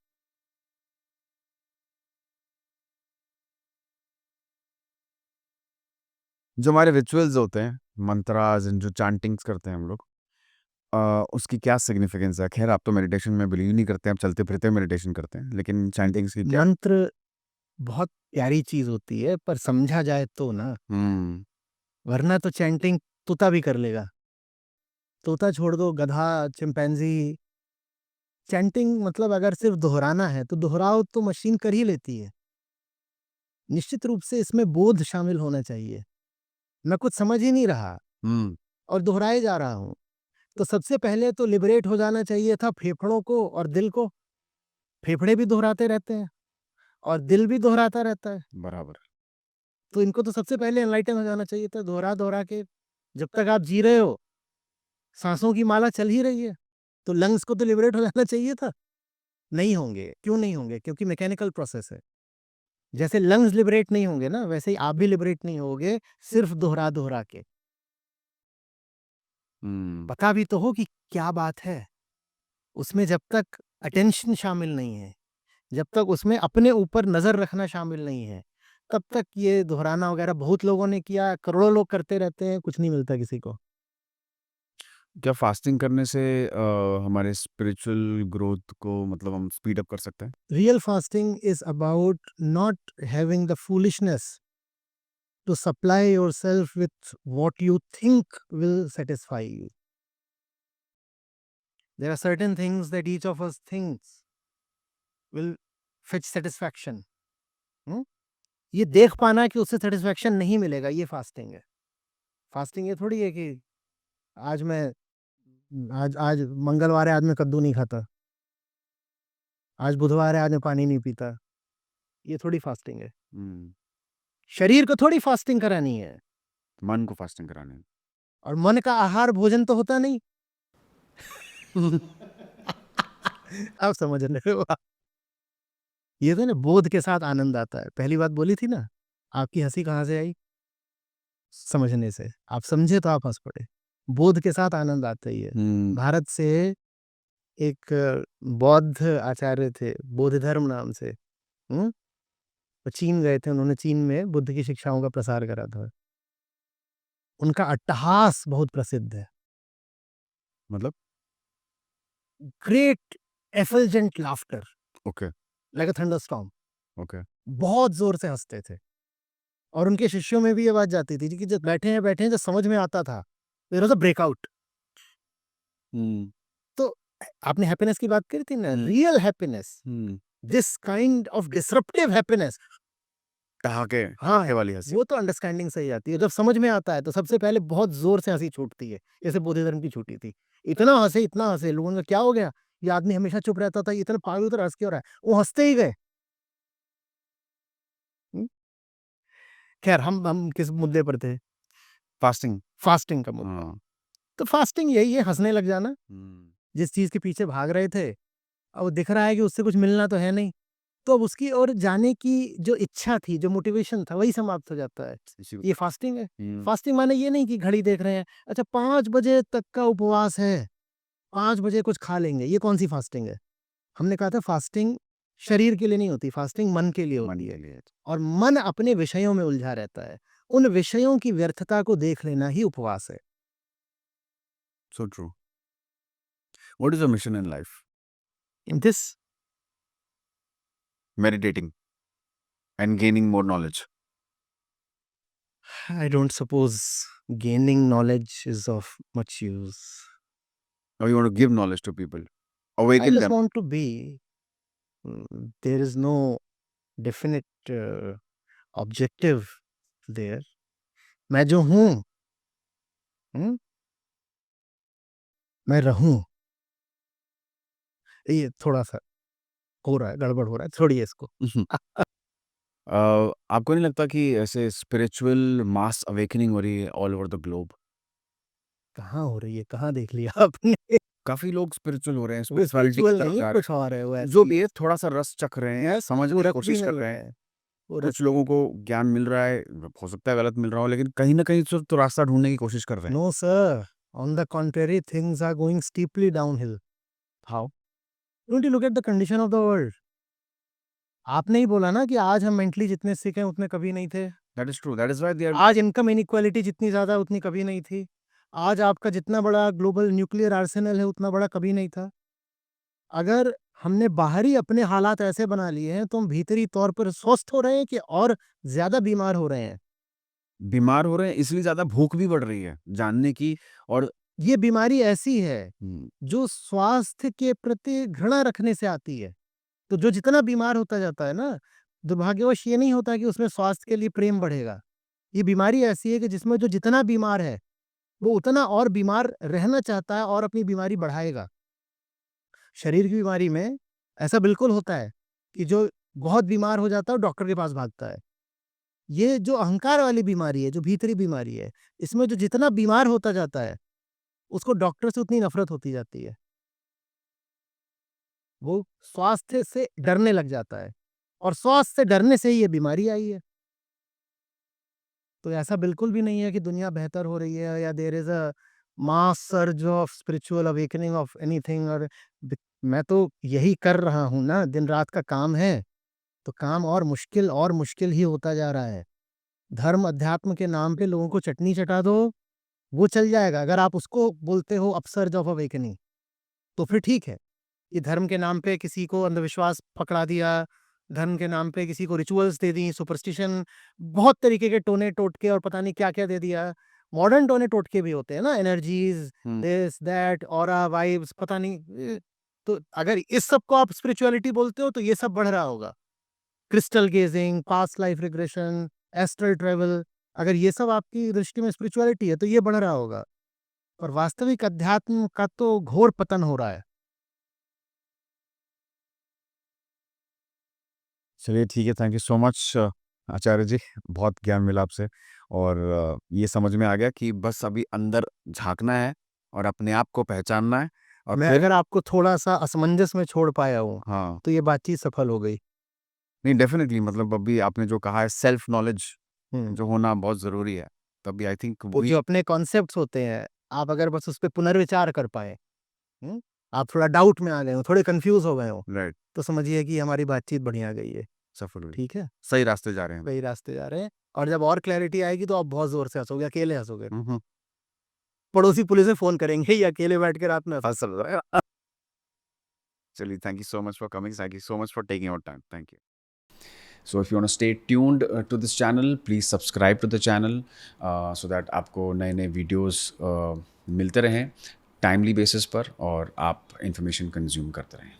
जो हमारे रिचुअल्स होते हैं, मंत्रास जो चैंटिंग्स करते हैं हम लोग, उसकी क्या सिग्निफिकेंस है? खैर आप तो मेडिटेशन में बिलीव नहीं करते, आप चलते फिरते मेडिटेशन करते हैं, लेकिन चैंटिंग्स की क्या? मंत्र बहुत प्यारी चीज होती है, पर समझा जाए तो ना, वरना तो चैंटिंग तोता भी कर लेगा। तोता छोड़ दो, गधा, चिंपैंजी, चैंटिंग मतलब अगर सिर्फ दोहराना है तो दोहराओ तो मशीन कर ही लेती है। निश्चित रूप से इसमें बोध शामिल होना चाहिए। मैं कुछ समझ ही नहीं रहा और दोहराए जा रहा हूं, तो सबसे पहले तो लिबरेट हो जाना चाहिए था फेफड़ों को और दिल को। फेफड़े भी दोहराते रहते हैं और दिल भी दोहराता रहता है, बराबर। तो इनको तो सबसे पहले एनलाइटन हो जाना चाहिए था। दोहरा दोहरा के जब तक आप जी रहे हो, सांसों की माला चल ही रही है, तो लंग्स को तो लिबरेट हो जाना चाहिए था। नहीं होंगे, क्यों नहीं होंगे? क्योंकि मैकेनिकल प्रोसेस है। जैसे लंग्स लिबरेट नहीं होंगे ना, वैसे ही आप भी लिबरेट नहीं होगे सिर्फ दोहरा दोहरा के। पता भी तो हो कि क्या बात है। उसमें जब तक अटेंशन शामिल नहीं है, जब तक उसमें अपने ऊपर नजर रखना शामिल नहीं है, तब तक ये दोहराना वगैरह बहुत लोगों ने किया, करोड़ों लोग करते रहते हैं, कुछ नहीं मिलता किसी को। क्या फास्टिंग करने से हमारे स्पिरिचुअल ग्रोथ को मतलब हम स्पीड अप कर सकते हैं? Real fasting is about not having the foolishness to supply yourself with what you think will satisfy you. There are certain things that each of us thinks will fetch satisfaction. हम्म? ये देख पाना कि उससे satisfaction नहीं मिलेगा, ये fasting है। Fasting ये थोड़ी है कि आज मैं आज आज मंगलवार है, आज मैं कद्दू नहीं खाता, आज बुधवार है, आज मैं पानी नहीं पीता, ये थोड़ी फास्टिंग है। शरीर को थोड़ी फास्टिंग करानी है, मन को फास्टिंग कराने हैं। और मन का आहार भोजन तो होता नहीं। आप समझ रहे हो? ये तो ना बोध के साथ आनंद आता है। पहली बात बोली थी ना, आपकी हंसी कहाँ से आई? समझने से। आप समझे तो आप हंस पड़े। बोध के साथ आनंद आता ही है। भारत से एक बौद्ध आचार्य थे, बोध धर्म नाम से। वो चीन गए थे, उन्होंने चीन में बुद्ध की शिक्षाओं का प्रसार करा था। उनका अट्टहास बहुत प्रसिद्ध है। मतलब? Great effulgent laughter, okay. Like a thunderstorm. Okay. बहुत जोर से हंसते थे, और उनके शिष्यों में भी ये बात जाती थी कि जब बैठे हैं, जब समझ में आता था, देयर वाज अ ब्रेकआउट। तो आपने हैप्पीनेस की बात करी थी ना, real happiness, this kind of disruptive happiness, ठहाके हाँ ये वाली हंसी। वो तो अंडरस्टैंडिंग से ही आती है। जब समझ में आता है तो सबसे पहले बहुत जोर से हंसी छूटती है, जैसे बोधि धर्म की छूटी थी। इतना हंसे, लोगों ने क्या हो गया, ये आदमी हमेशा चुप रहता था, ये इतना पागल उधर हंस क्यों रहा है? वो हंसते ही गए। हम्म? खैर, हम किस मुद्दे पर थे? फास्टिंग। फास्टिंग का मुद्दा। तो फास्टिंग यही है, हंसने लग जाना। जिस चीज के पीछे भाग रहे थे, अब वो दिख रहा है कि उससे कुछ मिलना तो है नहीं, तो अब उसकी ओर जाने की जो इच्छा थी, जो मोटिवेशन था, वही समाप्त हो जाता है। ये फास्टिंग है। फास्टिंग माने ये नहीं कि घड़ी देख रहे हैं, अच्छा 5 बजे तक का उपवास है, 5 बजे कुछ खा लेंगे, ये कौन सी फास्टिंग है? हमने कहा था फास्टिंग शरीर के लिए नहीं होती, फास्टिंग मन के लिए होती है। और मन अपने विषयों में उलझा रहता है, उन विषयों की व्यर्थता को देख लेना ही उपवास है। So true. What is your mission in life? In this, Meditating and gaining more knowledge. I don't suppose gaining knowledge is of much use. Or you want to give knowledge to people, I awaken just them. want to be. There is no definite objective there. मैं जो हूँ, मैं रहूं, ये थोड़ा-सा हो रहा है, गड़बड़ हो रहा है, छोड़िए इसको। आपको नहीं लगता कि ऐसे स्पिरिचुअल मास अवेकनिंग हो रही है ऑल ओवर द ग्लोब? कहाँ हो रही है? कहाँ देख लिया आपने? काफ़ी लोग स्पिरिचुअल हो रहे हैं, वो स्पिरिचुअलिटी की स्पिरिचुअल तरफ नहीं है, जा रहे कुछ और है वो हैं। ऐसे जो ही। भी है थोड़ा-सा रस चख रहे हैं, समझने वो की रस भी कोशिश कर मिल रहे रहा हैं। है, वो रस कुछ लोगों को ज्ञान मिल रहा है, हो सकता है गलत मिल रहा हो, लेकिन कहीं न कहीं से तो रास्ता ढूँढने की कोशिश कर रहे हैं। No sir, on the contrary things are going steeply downhill. How? Don't you look at the condition of the world? आपने ही बोला ना कि आज हम मेंटली जितने सिक हैं उतने कभी नहीं थे। That is true, that is why they are आज इनकम इनइक्वालिटी जितनी ज़्यादा उतनी कभी नहीं थी। आज आपका जितना बड़ा ग्लोबल न्यूक्लियर आर्सेनल है उतना बड़ा कभी नहीं था। अगर हमने बाहरी अपने हालात ऐसे बना लिए हैं तो हम भीतरी तौर पर स्वस्थ हो रहे हैं कि और ज़्यादा बीमार हो रहे हैं। बीमार हो रहे हैं, इसलिए ज़्यादा भूख भी बढ़ रही है, जानने की और ये बीमारी ऐसी है हुँ, जो स्वास्थ्य के प्रति घृणा रखने से आती है। तो जो जितना बीमार होता जाता है ना, दुर्भाग्यवश ये नहीं होता कि उसमें स्वास्थ्य के लिए प्रेम बढ़ेगा। ये बीमारी ऐसी है कि जिसमें जो जितना बीमार है, वो उतना और बीमार रहना चाहता है और अपनी बीमारी बढ़ाएगा। शरीर की बीमारी में ऐसा बिल्कुल होता है कि जो बहुत बीमार हो जाता है, वो डॉक्टर के पास भागता है। ये जो अहंकार वाली बीमारी है, जो भीतरी बीमारी है, इसमें जो जितना बीमार होता जाता है, उसको डॉक्टर से उतनी नफ़रत होती जाती है। वो स्वास्थ्य से डरने लग जाता है और स्वास्थ्य से डरने से ही ये बीमारी आई है। तो ऐसा बिल्कुल भी नहीं है कि दुनिया बेहतर हो रही है या there is a mass surge of spiritual awakening of anything और मैं तो यही कर रहा हूँ ना, दिन रात का काम है, तो काम और मुश्किल ही होता जा रहा है। धर्म अध्यात्म के नाम पे लोगों को चटनी चटा दो, वो चल जाएगा। अगर आप उसको बोलते हो अपसर्ज ऑफ अवेकनिंग, तो फिर ठीक है। ये धर्म के नाम पे किसी को अंधविश्वास पकड़ा दिया, धर्म के नाम पे किसी को रिचुअल्स दे दी, सुपरस्टिशन, बहुत तरीके के टोने-टोटके और पता नहीं क्या-क्या दे दिया। मॉडर्न टोने-टोटके भी होते हैं ना, energies, hmm. This, that, aura, vibes, पता नहीं तो अगर इस सब को आप स्पिरिचुअलिटी बोलते हो, तो ये सब बढ़ रहा होगा। Crystal gazing, past life regression, astral travel, अगर ये सब आपकी दृष्टि में स्पिरिचुअलिटी है, तो ये बढ़ रहा होगा। और वास्तविक अध्यात्म का तो घोर पतन हो रहा है। चलिए ठीक है, थैंक यू सो मच आचार्य जी, बहुत ज्ञान मिला आपसे और ये समझ में आ गया कि बस अभी अंदर झाँकना है और अपने आप को पहचानना है और मैं फिर अगर आपको थोड़ा-सा असमंजस में छोड़ पाया हूँ, हाँ, तो ये बातचीत सफल हो गई। नहीं डेफ़िनिटली मतलब अभी आपने जो कहा है सेल्फ नॉलेज हुँ। जो होना बहुत ज़रूरी है, तभी आई थिंक वो वही जो अपने कॉन्सेप्ट्स होते हैं, आप अगर बस उस पे पुनर्विचार कर पाएँ, हुँ? आप थोड़ा डाउट में आ गए हो, थोड़े कन्फ्यूज़ हो गए हो, राइट, तो समझिए कि हमारी बातचीत बढ़िया गई है। सफल हुई। ठीक है? सही रास्ते जा रहे हैं। सही रास्ते जा रहे हैं और जब और क्लैरिटी आएगी तो आप बहुत ज़ोर से हँसोगे, अकेले हँसोगे। हुँ, हुँ। पड़ोसी पुलिस में फ़ोन करेंगे, ये अकेले बैठ के रात में हँस हँस रहा है। चलिए thank you so much for coming, thank you so much for taking our time, thank you. So if you want to stay tuned to this channel, please subscribe to the channel so that आपको नए नए videos मिलते रहें timely basis पर और आप information consume करते रहें।